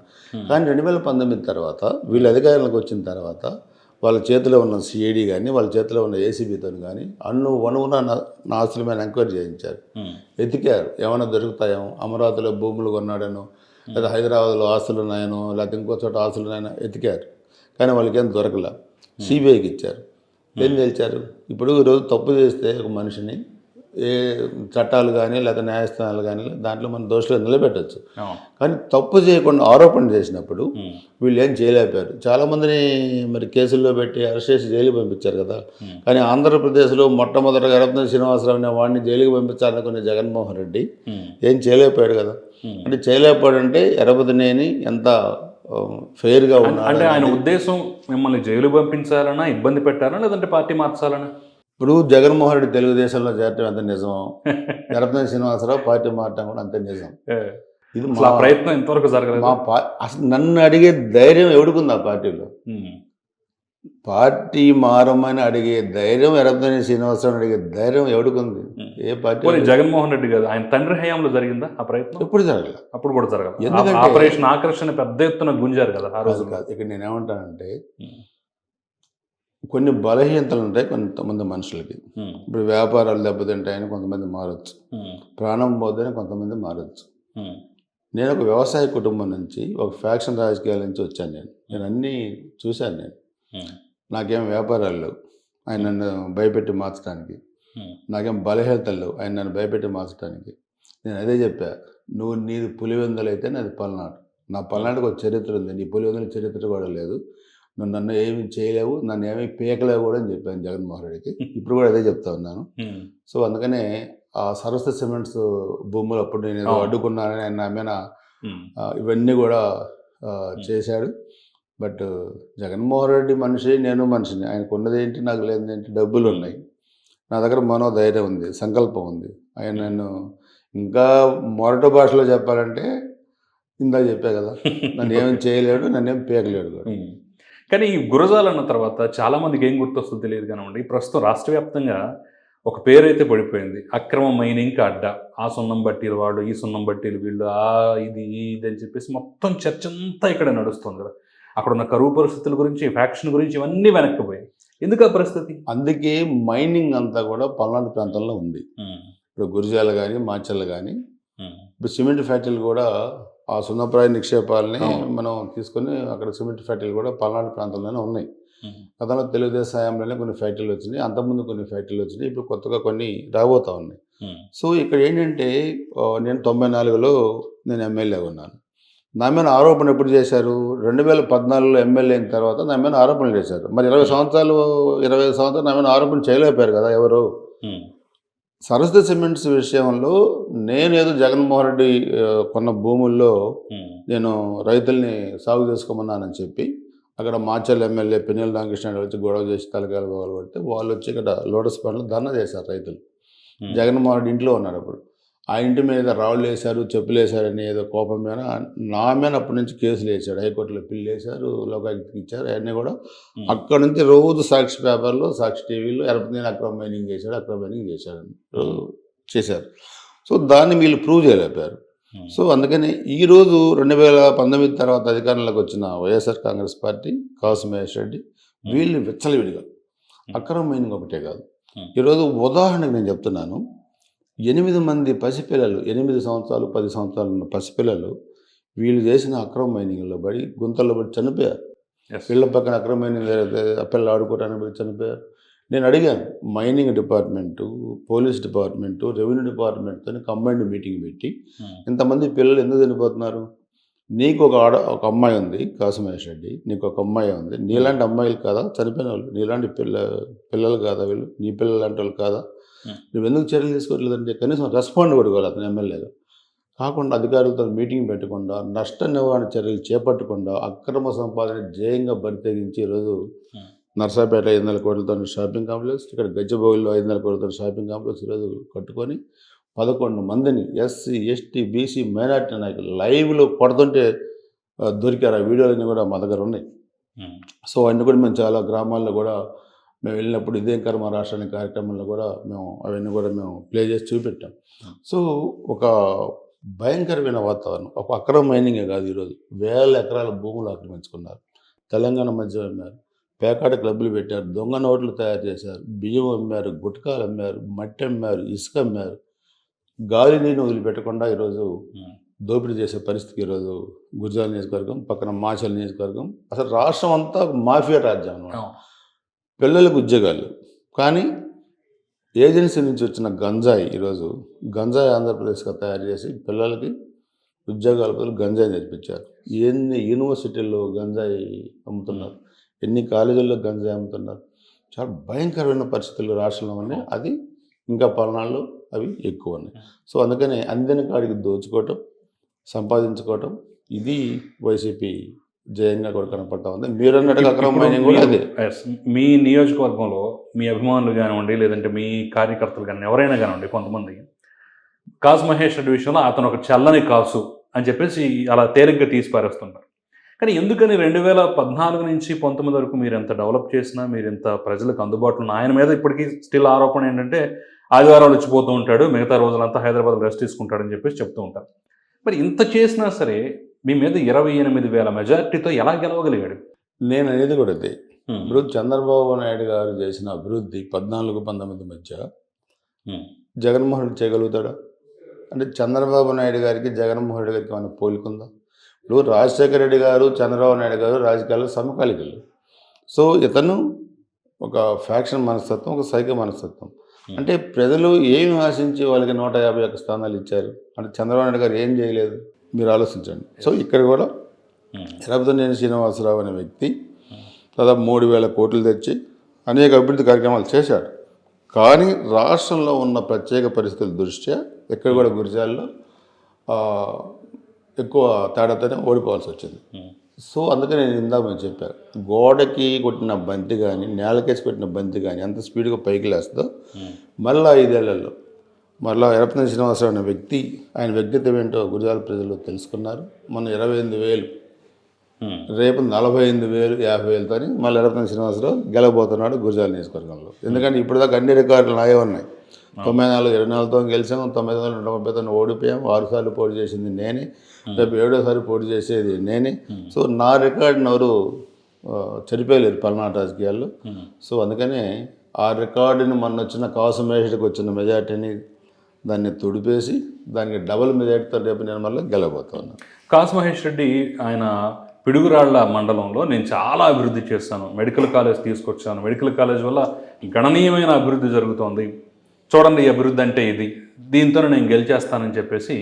కానీ 2019 తర్వాత వీళ్ళు అధికారంలోకి వచ్చిన తర్వాత వాళ్ళ చేతిలో ఉన్న సిఐడి కానీ, వాళ్ళ చేతిలో ఉన్న ఏసీబీతో కానీ వనువున నా ఆస్తుల మీద ఎంక్వైరీ చేయించారు, ఎతికారు. ఏమైనా దొరుకుతాయేమో, అమరావతిలో భూములు కొన్నాడనో, లేదా హైదరాబాద్లో ఆస్తులు ఉన్నాయనో, లేకపోతే ఇంకో చోట ఆస్తులు ఉన్నాయనో ఎతికారు. కానీ వాళ్ళకి ఏం దొరకలే. సిబిఐకి ఇచ్చారు. ఏం తెలిచారు? ఇప్పుడు ఈరోజు తప్పు చేస్తే ఒక మనిషిని ఏ చట్టాలు కానీ లేదా న్యాయస్థానాలు కానీ దాంట్లో మన దోషులు నిలబెట్టచ్చు. కానీ తప్పు చేయకుండా ఆరోపణ చేసినప్పుడు వీళ్ళు ఏం చేయలేకపోయారు. చాలామందిని మరి కేసుల్లో పెట్టి అరెస్ట్ చేసి జైలుకి పంపించారు కదా. కానీ ఆంధ్రప్రదేశ్లో మొట్టమొదటిగా ఎర్రపతినేని శ్రీనివాసరావు అనే వాడిని జైలుకి పంపించాలనుకునే జగన్మోహన్ రెడ్డి ఏం చేయలేకపోయాడు కదా. అంటే చేయలేకపోయాడంటే ఎర్రపతినేని ఎంత ఫెయిర్గా ఉన్నాడు అంటే ఆయన ఉద్దేశం మిమ్మల్ని జైలు పంపించాలన్నా, ఇబ్బంది పెట్టాలన్నా, లేదంటే పార్టీ మార్చాలన్నా? ఇప్పుడు జగన్మోహన్ రెడ్డి తెలుగుదేశంలో చేరటం ఎంత నిజం, ఎర్రపతినేని శ్రీనివాసరావు పార్టీ మారటం కూడా అంతే నిజం. ఇది మా ప్రయత్నం ఇంతవరకు జరగలేదు. అసలు నన్ను అడిగే ధైర్యం ఎవడుకుంది ఆ పార్టీలో? పార్టీ మారమని అడిగే ధైర్యం, ఎర్రపతినేని శ్రీనివాసరావు అడిగే ధైర్యం ఎవడుకుంది? ఏ పార్టీ? జగన్మోహన్ రెడ్డి కదా, ఆయన తండ్రి హయాంలో జరిగిందా ఆ ప్రయత్నం? ఎప్పుడు జరగలేదు. అప్పుడు కూడా జరగదు. ఎందుకంటే ఆపరేషన్ ఆకర్షణ పెద్ద ఎత్తున గుంజారు కదా ఆ రోజు. కాదు, ఇక్కడ నేనేమంటానంటే కొన్ని బలహీనతలు ఉంటాయి కొంతమంది మనుషులకి. ఇప్పుడు వ్యాపారాలు దెబ్బతింటాయని కొంతమంది మారచ్చు, ప్రాణం పోద్దని కొంతమంది మారచ్చు. నేను ఒక వ్యవసాయ కుటుంబం నుంచి, ఒక ఫ్యాక్షన్ రాజకీయాల నుంచి వచ్చాను. నేను అన్నీ చూశాను. నాకేం వ్యాపారాలు లేవు ఆయన నన్ను భయపెట్టి మార్చడానికి, నాకేం బలహీనతలు లేవు ఆయన నన్ను భయపెట్టి మార్చడానికి. నేను అదే చెప్పా, నీది పులివెందులు అయితే నాది పల్నాడు. నా పల్నాడుకి ఒక చరిత్ర ఉంది, నీ పులివెందుల చరిత్ర కూడా లేదు. నువ్వు నన్ను ఏమి చేయలేవు, నన్ను ఏమి పీకలేవు కూడా అని చెప్పాను జగన్మోహన్ రెడ్డికి. ఇప్పుడు కూడా అదే చెప్తా ఉన్నాను. సో అందుకనే ఆ సరస్వతి సిమెంట్స్ భూములు అప్పుడు నేను ఏదో అడ్డుకున్నానని ఆయన నా మీద ఇవన్నీ కూడా చేశాడు. బట్ జగన్మోహన్ రెడ్డి మనిషి, నేను మనిషిని. ఆయనకు ఉన్నది ఏంటి, నాకు లేనిదేంటి? డబ్బులు ఉన్నాయి, నా దగ్గర మనోధైర్యం ఉంది, సంకల్పం ఉంది. ఆయన నన్ను ఇంకా మొరట భాషలో చెప్పాలంటే ఇందా చెప్పా కదా, నన్ను ఏమేమి చేయలేడు, నన్ను ఏం పీకలేడు కూడా. కానీ ఈ గురజాలు అన్న తర్వాత చాలామందికి ఏం గుర్తొస్తుందో తెలియదు కానివ్వండి, ప్రస్తుతం రాష్ట్ర వ్యాప్తంగా ఒక పేరైతే పడిపోయింది, అక్రమ మైనింగ్కి అడ్డ. ఆ సున్నం బట్టీలు వాడు, ఈ సున్నం బట్టీలు వీళ్ళు, ఇది అని చెప్పేసి మొత్తం చర్చ అంతా ఇక్కడ నడుస్తుంది కదా. అక్కడ ఉన్న కరువు పరిస్థితుల గురించి, ఫ్యాక్షన్ గురించి ఇవన్నీ వెనక్కిపోయాయి. ఎందుకు ఆ పరిస్థితి? అందుకే మైనింగ్ అంతా కూడా పల్నాడు ప్రాంతంలో ఉంది. ఇప్పుడు గురిజాలు కానీ, మాచర్లు కానీ, ఇప్పుడు సిమెంట్ ఫ్యాక్టరీలు కూడా ఆ సున్నప్రాయ నిక్షేపాలని మనం తీసుకొని అక్కడ సిమెంట్ ఫ్యాక్టరీలు కూడా పల్నాడు ప్రాంతంలోనే ఉన్నాయి. గతంలో తెలుగుదేశం హయాంలోనే కొన్ని ఫ్యాక్టరీలు వచ్చినాయి, అంతకుముందు కొన్ని ఫ్యాక్టరీలు వచ్చినాయి, ఇప్పుడు కొత్తగా కొన్ని రాబోతూ ఉన్నాయి. సో ఇక్కడ ఏంటంటే నేను 94లో నేను ఎమ్మెల్యేగా ఉన్నాను. నా మీద ఆరోపణ ఎప్పుడు చేశారు? 2014లో ఎమ్మెల్యే అయిన తర్వాత నా మీద ఆరోపణలు చేశారు. మరి 20 సంవత్సరాలు నా మీద ఆరోపణ చేయలేకపోయారు కదా ఎవరు. సరస్వతి సిమెంట్స్ విషయంలో నేనేదో జగన్మోహన్ రెడ్డి కొన్న భూముల్లో నేను రైతుల్ని సాగు చేసుకోమన్నానని చెప్పి అక్కడ మాచల్ ఎమ్మెల్యే పిన్నెల రామకృష్ణ వచ్చి గొడవ చేసి తలకాయలు పగలగొడితే వాళ్ళు వచ్చి ఇక్కడ లోటస్ పండ్లు ధర్నా చేశారు రైతులు. జగన్మోహన్ రెడ్డి ఇంట్లో ఉన్నారు అప్పుడు. ఆ ఇంటి మీద రాళ్ళు వేశారు, చెప్పులు వేశారని ఏదో కోపం మీద నా మీద అప్పటి నుంచి కేసులు వేశాడు. హైకోర్టులో పిల్లు వేశారు, లోకాయుక్తకి ఇచ్చారు. అవన్నీ కూడా అక్కడ నుంచి రోజు సాక్షి పేపర్లో, సాక్షి టీవీలో ఎరపతిని అక్రమ మైనింగ్ చేశారు. సో దాన్ని వీళ్ళు ప్రూవ్ చేయలేపారు. సో అందుకని ఈరోజు 2019 తర్వాత అధికారంలోకి వచ్చిన వైఎస్ఆర్ కాంగ్రెస్ పార్టీ, కాసు మహేష్ రెడ్డి వీళ్ళని విచ్చలవిడిగా అక్రమ మైనింగ్ ఒకటే కాదు. ఈరోజు ఉదాహరణకు నేను చెప్తున్నాను, 8 మంది పసిపిల్లలు, 8 సంవత్సరాలు 10 సంవత్సరాలు ఉన్న పసిపిల్లలు వీళ్ళు చేసిన అక్రమ మైనింగ్లో పడి గుంతల్లో పడి చనిపోయారు. పిల్లల పక్కన అక్రమ మైనింగ్ పిల్లలు ఆడుకోవడానికి పడి చనిపోయారు. నేను అడిగాను, mining department, police department, revenue డిపార్ట్మెంట్తో కంబైన్డ్ మీటింగ్ పెట్టి ఇంతమంది పిల్లలు ఎందుకు చనిపోతున్నారు? నీకు ఒక అమ్మాయి ఉంది, కాసు మహేష్ రెడ్డి, నీకు ఒక అమ్మాయి ఉంది, నీలాంటి అమ్మాయిలు కాదా చనిపోయిన వాళ్ళు? నీలాంటి పిల్లలు కాదా వీళ్ళు? నీ పిల్లలు లాంటి వాళ్ళు కాదా? నువ్వు ఎందుకు చర్యలు తీసుకోవట్లేదంటే కనీసం రెస్పాండ్ కొడుకోవాలి అతను ఎమ్మెల్యేగా. కాకుండా అధికారులతో మీటింగ్ పెట్టకుండా, నష్ట నివారణ చర్యలు చేపట్టకుండా అక్రమ సంపాదన జయంగా బరితెగించి ఈరోజు నర్సాపేట 500 కోట్లతో షాపింగ్ కాంప్లెక్స్, ఇక్కడ గచ్చిబౌలిలో 500 కోట్లతో షాపింగ్ కాంప్లెక్స్ ఈరోజు కట్టుకొని 11 మందిని ఎస్సీ, ఎస్టీ, బీసీ, మైనార్టీ నాయకులు లైవ్లో కొడుతుంటే దొరికారు. ఆ వీడియోలన్నీ కూడా మా దగ్గర ఉన్నాయి. సో అవన్నీ కూడా మేము చాలా గ్రామాల్లో కూడా మేము వెళ్ళినప్పుడు ఇదేం కర్మ రాష్ట్రాన్ని కార్యక్రమంలో కూడా అవన్నీ కూడా మేము ప్లే చేసి చూపెట్టాం. సో ఒక భయంకరమైన వాతావరణం, ఒక అక్రమ మైనింగే కాదు, ఈరోజు 1000 ఎకరాల భూములు ఆక్రమించుకున్నారు. తెలంగాణ మధ్య అమ్మారు, పేకాట క్లబ్బులు పెట్టారు, దొంగ నోట్లు తయారు చేశారు, బియ్యం అమ్మారు, గుట్కాలు అమ్మారు, మట్టి అమ్మారు, ఇసుక అమ్మారు. గాలి నీళ్ళు వదిలిపెట్టకుండా ఈరోజు దోపిడీ చేసే పరిస్థితికి ఈరోజు గురజాల నియోజకవర్గం, పక్కన మాచల్ నియోజకవర్గం, అసలు రాష్ట్రం అంతా మాఫియా రాజ్యం అన్నమాట. పిల్లలకు ఉద్యోగాలు కానీ ఏజెన్సీ నుంచి వచ్చిన గంజాయి, ఈరోజు గంజాయి ఆంధ్రప్రదేశ్గా తయారు చేసి పిల్లలకి ఉద్యోగాల బదులు గంజాయి నేర్పించారు. ఎన్ని యూనివర్సిటీల్లో గంజాయి అమ్ముతున్నారు, ఎన్ని కాలేజీల్లో గంజాయి అమ్ముతున్నారు. చాలా భయంకరమైన పరిస్థితులు రాష్ట్రంలో ఉన్నాయి. అది ఇంకా పల్నాడులో అవి ఎక్కువ ఉన్నాయి. సో అందుకని అందిన కాడికి దోచుకోవటం, సంపాదించుకోవటం, ఇది వైసీపీ జయంగా కూడా కనపడతా ఉంది. మీరు అన్నట్టుగా అక్రమ మైనింగ్ కూడా అదే. మీ నియోజకవర్గంలో మీ అభిమానులు కానివ్వండి, లేదంటే మీ కార్యకర్తలు కానీ ఎవరైనా కానివ్వండి, కొంతమంది కాసు మహేష్ రెడ్డి విషయంలో అతను ఒక చల్లని కాసు అని చెప్పేసి అలా తేలిగ్గా తీసి పారేస్తున్నారు. కానీ ఎందుకని 2014 నుంచి 19 వరకు మీరు ఎంత డెవలప్ చేసినా, మీరు ఎంత ప్రజలకు అందుబాటులో ఉన్న ఆయన మీద ఇప్పటికీ స్టిల్ ఆరోపణ ఏంటంటే ఆదివారాలు వచ్చిపోతూ ఉంటాడు, మిగతా రోజులంతా హైదరాబాద్లో రెస్ట్ తీసుకుంటాడని చెప్పేసి చెప్తూ ఉంటారు. మరి ఇంత చేసినా సరే మీ మీద 28,000 మెజార్టీతో ఎలా గెలవగలిగాడు? నేను అనేది కూడా అదే. ఇప్పుడు చంద్రబాబు నాయుడు గారు చేసిన అభివృద్ధి 14-19 మధ్య జగన్మోహన్ రెడ్డి చేయగలుగుతాడా? అంటే చంద్రబాబు నాయుడు గారికి జగన్మోహన్ రెడ్డి గారికి ఏమైనా పోలికుందా? ఇప్పుడు రాజశేఖర రెడ్డి గారు, చంద్రబాబు నాయుడు గారు రాజకీయాల్లో సమకాలికలు. సో ఇతను ఒక ఫ్యాక్షన్ మనస్తత్వం, ఒక సైకో మనస్తత్వం. అంటే ప్రజలు ఏమి ఆశించి వాళ్ళకి 151 స్థానాలు ఇచ్చారు? అంటే చంద్రబాబు నాయుడు గారు ఏం చేయలేదు, మీరు ఆలోచించండి. సో ఇక్కడ కూడా ఎరపతినేని శ్రీనివాసరావు అనే వ్యక్తి దాదాపు 3,000 కోట్లు తెచ్చి అనేక అభివృద్ధి కార్యక్రమాలు చేశాడు. కానీ రాష్ట్రంలో ఉన్న ప్రత్యేక పరిస్థితుల దృష్ట్యా ఎక్కడ కూడా గురిజాల్లో ఎక్కువ తేడాతోనే ఓడిపోవాల్సి వచ్చింది. సో అందుకని నేను ఇందాక మేము చెప్పాను, గోడకి కొట్టిన బంతి కానీ, నేలకేసి కొట్టిన బంతి కానీ ఎంత స్పీడ్గా పైకి లేస్తుందో మళ్ళీ 5 ఏళ్లలో మళ్ళీ ఎరపతినేని శ్రీనివాసరావు అనే వ్యక్తి, ఆయన వ్యక్తిత్వం ఏంటో గురిజాల ప్రజలు తెలుసుకున్నారు. మొన్న 28,000, రేపు 45,000, 50,000తో మళ్ళీ ఎరపతినేని శ్రీనివాసరావు గెలవబోతున్నాడు గురిజాల నియోజకవర్గంలో. ఎందుకంటే ఇప్పటిదాకా అన్ని రికార్డులు నాయే ఉన్నాయి. 94, 24తో గెలిచాము, 9 130తో ఓడిపోయాము, 6 సార్లు పోటీ చేసింది నేనే, రేపు 7వ పోటీ చేసేది నేనే. సో నా రికార్డుని ఎవరు చెరిపోయలేరు పల్నాడు రాజకీయాల్లో. సో అందుకనే ఆ రికార్డుని మొన్న వచ్చిన కాసు మహేష్కి వచ్చిన మెజార్టీని దాన్ని తుడిపేసి దానికి డబుల్ మెజార్టీతో రేపు నేను మళ్ళీ గెలవబోతున్నాను. కాసు మహేష్ రెడ్డి ఆయన పిడుగురాళ్ల మండలంలో నేను చాలా అభివృద్ధి చేస్తాను, మెడికల్ కాలేజ్ తీసుకొచ్చాను, మెడికల్ కాలేజ్ వల్ల గణనీయమైన అభివృద్ధి జరుగుతోంది, చూడండి ఈ అభివృద్ధి అంటే ఇది, దీంతో నేను గెలిచేస్తానని చెప్పేసి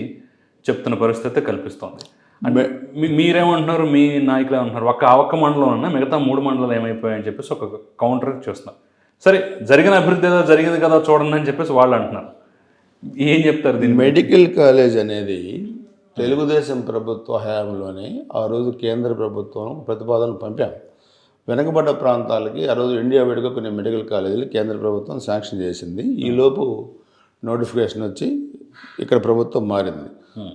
చెప్తున్న పరిస్థితి కల్పిస్తోంది. అంటే మీరేమంటున్నారు, మీ నాయకులు ఏమంటున్నారు, ఒక్క మండలం అన్నా మిగతా 3 మండలాలు ఏమైపోయాయని చెప్పేసి ఒక కౌంటర్ చేస్తున్నారు. సరే జరిగిన అభివృద్ధి ఏదో జరిగింది కదా చూడండి అని చెప్పేసి వాళ్ళు అంటున్నారు. ఏం చెప్తారు దీన్ని? మెడికల్ కాలేజ్ అనేది తెలుగుదేశం ప్రభుత్వ హయాంలోనే ఆ రోజు కేంద్ర ప్రభుత్వం ప్రతిపాదనలు పంపాం. వెనకబడ్డ ప్రాంతాలకి ఆ రోజు ఇండియా విడిగా కొన్ని మెడికల్ కాలేజీలు కేంద్ర ప్రభుత్వం శాంక్షన్ చేసింది. ఈలోపు నోటిఫికేషన్ వచ్చి ఇక్కడ ప్రభుత్వం మారింది.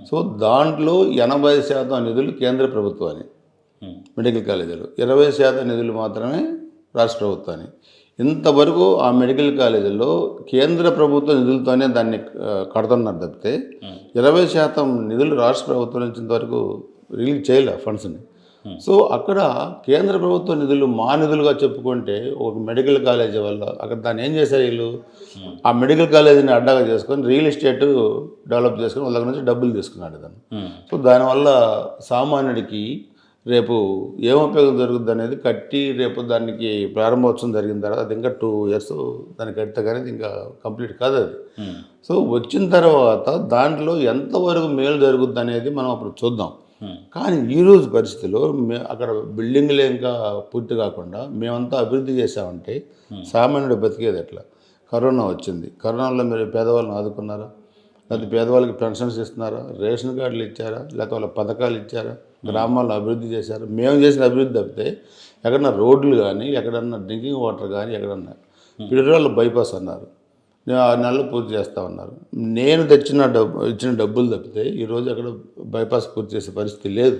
సో దాంట్లో 80% నిధులు కేంద్ర ప్రభుత్వాన్ని మెడికల్ కాలేజీలు, 20% నిధులు మాత్రమే రాష్ట్ర ప్రభుత్వాన్ని. ఇంతవరకు ఆ మెడికల్ కాలేజీల్లో కేంద్ర ప్రభుత్వ నిధులతోనే దాన్ని కడుతున్నారు తప్పితే 20% నిధులు రాష్ట్ర ప్రభుత్వం నుంచి ఇంతవరకు రిలీజ్ చేయలే ఫండ్స్ని. సో అక్కడ కేంద్ర ప్రభుత్వ నిధులు మా నిధులుగా చెప్పుకుంటే ఒక మెడికల్ కాలేజీ వల్ల అక్కడ దాన్ని ఏం చేశారు వీళ్ళు, ఆ మెడికల్ కాలేజీని అడ్డాగా చేసుకొని రియల్ ఎస్టేట్ డెవలప్ చేసుకొని వాళ్ళ దగ్గర నుంచి డబ్బులు తీసుకున్నాడు దాన్ని. సో దానివల్ల సామాన్యుడికి రేపు ఏం ఉపయోగం జరుగుతుంది అనేది కట్టి రేపు దానికి ప్రారంభోత్సవం జరిగిన తర్వాత అది ఇంకా 2 years దాన్ని కడితే కానీ ఇంకా కంప్లీట్ కాదు అది. సో వచ్చిన తర్వాత దాంట్లో ఎంతవరకు మేలు జరుగుద్ది అనేది మనం అప్పుడు చూద్దాం. కానీ ఈరోజు పరిస్థితిలో అక్కడ బిల్డింగ్లే ఇంకా పూర్తి కాకుండా మేమంతా అభివృద్ధి చేసామంటే సామాన్యుడు బతికేది ఎట్లా? కరోనా వచ్చింది, కరోనాలో మీరు పేదవాళ్ళని ఆదుకున్నారా? లేకపోతే పేదవాళ్ళకి పెన్షన్స్ ఇస్తున్నారా? రేషన్ కార్డులు ఇచ్చారా? లేకపోతే వాళ్ళ పథకాలు ఇచ్చారా? గ్రామాల్లో అభివృద్ధి చేశారు. మేము చేసిన అభివృద్ధి తప్పితే ఎక్కడన్నా రోడ్లు కానీ, ఎక్కడన్నా డ్రింకింగ్ వాటర్ కానీ, ఎక్కడన్నా పిడురాళ్ళు బైపాస్ అన్నారు, 6 నెలలు పూర్తి చేస్తా ఉన్నారు. నేను ఇచ్చిన డబ్బులు తప్పితే ఈరోజు అక్కడ బైపాస్ పూర్తి చేసే పరిస్థితి లేదు.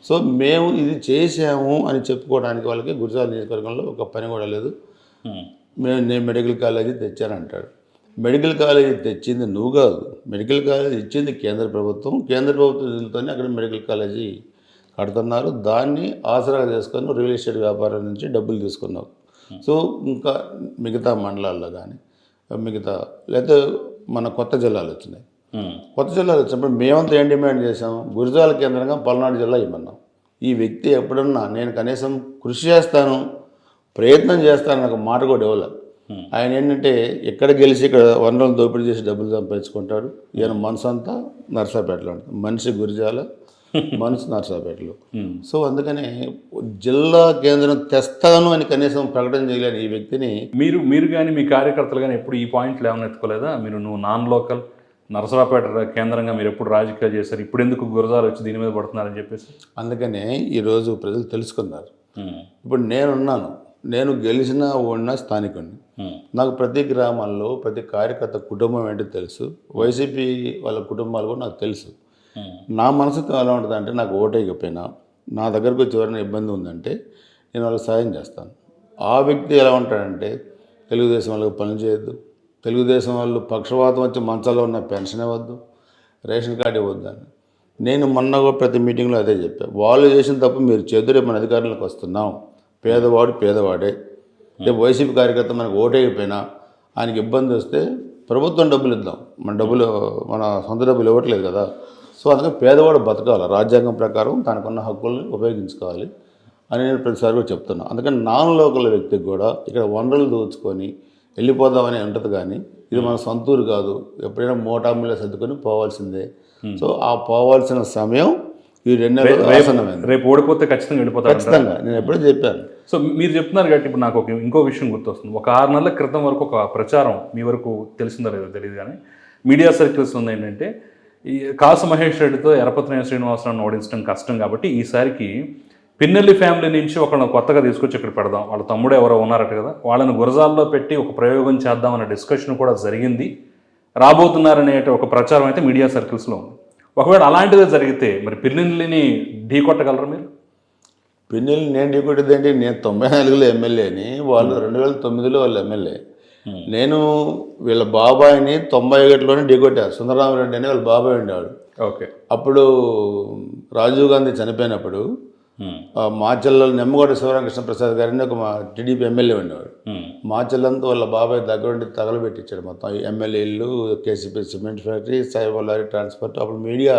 సో మేము ఇది చేసాము అని చెప్పుకోవడానికి వాళ్ళకి గురజాల నియోజకవర్గంలో ఒక పని కూడా లేదు. నేను మెడికల్ కాలేజీ తెచ్చానంటాడు. మెడికల్ కాలేజీ తెచ్చింది నువ్వు కాదు, మెడికల్ కాలేజీ ఇచ్చింది కేంద్ర ప్రభుత్వం. కేంద్ర ప్రభుత్వం నిధులతోనే అక్కడ మెడికల్ కాలేజీ కడుతున్నారు. దాన్ని ఆసరాగా చేసుకొని రియల్ ఎస్టేట్ వ్యాపారం నుంచి డబ్బులు తీసుకున్నావు. సో ఇంకా మిగతా మండలాల్లో కానీ మిగతా లేకపోతే మన కొత్త జిల్లాలు వచ్చినాయి. కొత్త జిల్లాలు వచ్చినప్పుడు మేమంతా ఏం డిమాండ్ చేసాం? గురజాల కేంద్రంగా పల్నాడు జిల్లా ఇవ్వమన్నాం. ఈ వ్యక్తి ఎప్పుడన్నా నేను కనీసం కృషి చేస్తాను, ప్రయత్నం చేస్తాను నాకు మాట కూడా ఇవ్వలేదు. ఆయన ఏంటంటే ఎక్కడ గెలిచి ఇక్కడ వనరులు దోపిడీ చేసి డబ్బులు సంపాదించుకుంటాడు. ఈయన మనసు అంతా నర్సాపేటలో ఉంటుంది. మనిషి గురిజాల, మనసు నర్సాపేటలో. సో అందుకనే జిల్లా కేంద్రం తెస్తాను అని కనీసం ప్రకటన చేయలేని ఈ వ్యక్తిని మీరు కానీ మీ కార్యకర్తలు కానీ ఎప్పుడు ఈ పాయింట్లు ఏమైనా ఎత్తుకోలేదా? నువ్వు నాన్ లోకల్ నరసరావుపేట కేంద్రంగా మీరు ఎప్పుడు రాజకీయాలు చేశారు, ఇప్పుడు ఎందుకు గురజాలు వచ్చి దీని మీద పడుతున్నారని చెప్పేసి అందుకనే ఈరోజు ప్రజలు తెలుసుకున్నారు. ఇప్పుడు నేనున్నాను, నేను గెలిచినా ఓడినా స్థానికుడిని. నాకు ప్రతి గ్రామాల్లో ప్రతి కార్యకర్త కుటుంబం ఏంటో తెలుసు, వైసీపీ వాళ్ళ కుటుంబాలు కూడా నాకు తెలుసు. నా మనసుతో ఎలా ఉంటుంది అంటే నాకు ఓటేయకపోయినా నా దగ్గరకు వచ్చి ఎవరైనా ఇబ్బంది ఉందంటే నేను వాళ్ళకి సాయం చేస్తాను. ఆ వ్యక్తి ఎలా ఉంటాడంటే తెలుగుదేశం వాళ్ళకి పని చేయొద్దు, తెలుగుదేశం వాళ్ళు పక్షవాతం వచ్చి మంచాల్లో ఉన్న పెన్షన్ ఇవ్వద్దు, రేషన్ కార్డు ఇవ్వద్దు అని. నేను మొన్న కూడా ప్రతి మీటింగ్లో అదే చెప్పాను. వాళ్ళు చేసిన తప్పు మీరు చేద్దరే మన అధికారులకు వస్తున్నాం. పేదవాడు పేదవాడే. రేపు వైసీపీ కార్యకర్త మనకు ఓటేయకపోయినా ఆయనకి ఇబ్బంది వస్తే ప్రభుత్వం డబ్బులు ఇద్దాం, మన సొంత డబ్బులు ఇవ్వట్లేదు కదా. సో అందుకని పేదవాడు బతకాలి, రాజ్యాంగం ప్రకారం తనకున్న హక్కుల్ని ఉపయోగించుకోవాలి అని నేను ప్రతిసారి కూడా చెప్తున్నాను. అందుకని నాన్ లోకల్ వ్యక్తికి కూడా ఇక్కడ వనరులు దోచుకొని వెళ్ళిపోదామని ఉంటుంది. కానీ ఇది మన సొంతూరు కాదు, ఎప్పుడైనా మోటాములే సర్దుకొని పోవాల్సిందే. సో ఆ పోవాల్సిన సమయం ఈ 2 నెలలు ఆసన్నమైంది. రేపు ఓడిపోతే ఖచ్చితంగా వెళ్ళిపోతారు. ఖచ్చితంగా నేను ఎప్పుడూ చెప్పాను. సో మీరు చెప్తున్నారు కాబట్టి ఇప్పుడు నాకు ఇంకో విషయం గుర్తొస్తుంది. ఒక 6 నెలల క్రితం వరకు ఒక ప్రచారం మీ వరకు తెలిసిందో లేదో తెలియదు కానీ మీడియా సర్కిల్స్ ఉంది ఏంటంటే ఈ కాసు మహేష్ రెడ్డితో ఎరపతినేని శ్రీనివాసరావుని ఓడించడం కష్టం కాబట్టి ఈసారికి పిన్నెల్లి ఫ్యామిలీ నుంచి ఒకళ్ళని కొత్తగా తీసుకొచ్చి ఇక్కడ పెడదాం, వాళ్ళ తమ్ముడు ఎవరో ఉన్నారట కదా, వాళ్ళని గురజాల్లో పెట్టి ఒక ప్రయోగం చేద్దామన్న డిస్కషన్ కూడా జరిగింది, రాబోతున్నారనే ఒక ప్రచారం అయితే మీడియా సర్కిల్స్లో ఉంది. ఒకవేళ అలాంటిదే జరిగితే మరి పిన్నెల్లిని ఢీ కొట్టగలరా మీరు? పిన్నెల్లి నేను ఢీ కొట్టేదేంటి? నేను 94లో ఎమ్మెల్యేని, వాళ్ళు 2009లో వాళ్ళు ఎమ్మెల్యే. నేను వీళ్ళ బాబాయిని 91లోనే ఢీ కొట్టారు. సుందరరామరెడ్డి అని వాళ్ళ బాబాయ్ ఉండేవాడు. ఓకే. అప్పుడు రాజీవ్ గాంధీ చనిపోయినప్పుడు మాచెల్ల నిమ్మగొండ శివరామకృష్ణ ప్రసాద్ గారిని ఒక టీడీపీ ఎమ్మెల్యే ఉండేవాడు. మాచెల్లంతా వాళ్ళ బాబాయ్ దగ్గరుండి తగలబెట్టించాడు మొత్తం ఎమ్మెల్యే ఇల్లు, కేసీపీ సిమెంట్ ఫ్యాక్టరీ, సాయిబల్లారి ట్రాన్స్పోర్ట్. అప్పుడు మీడియా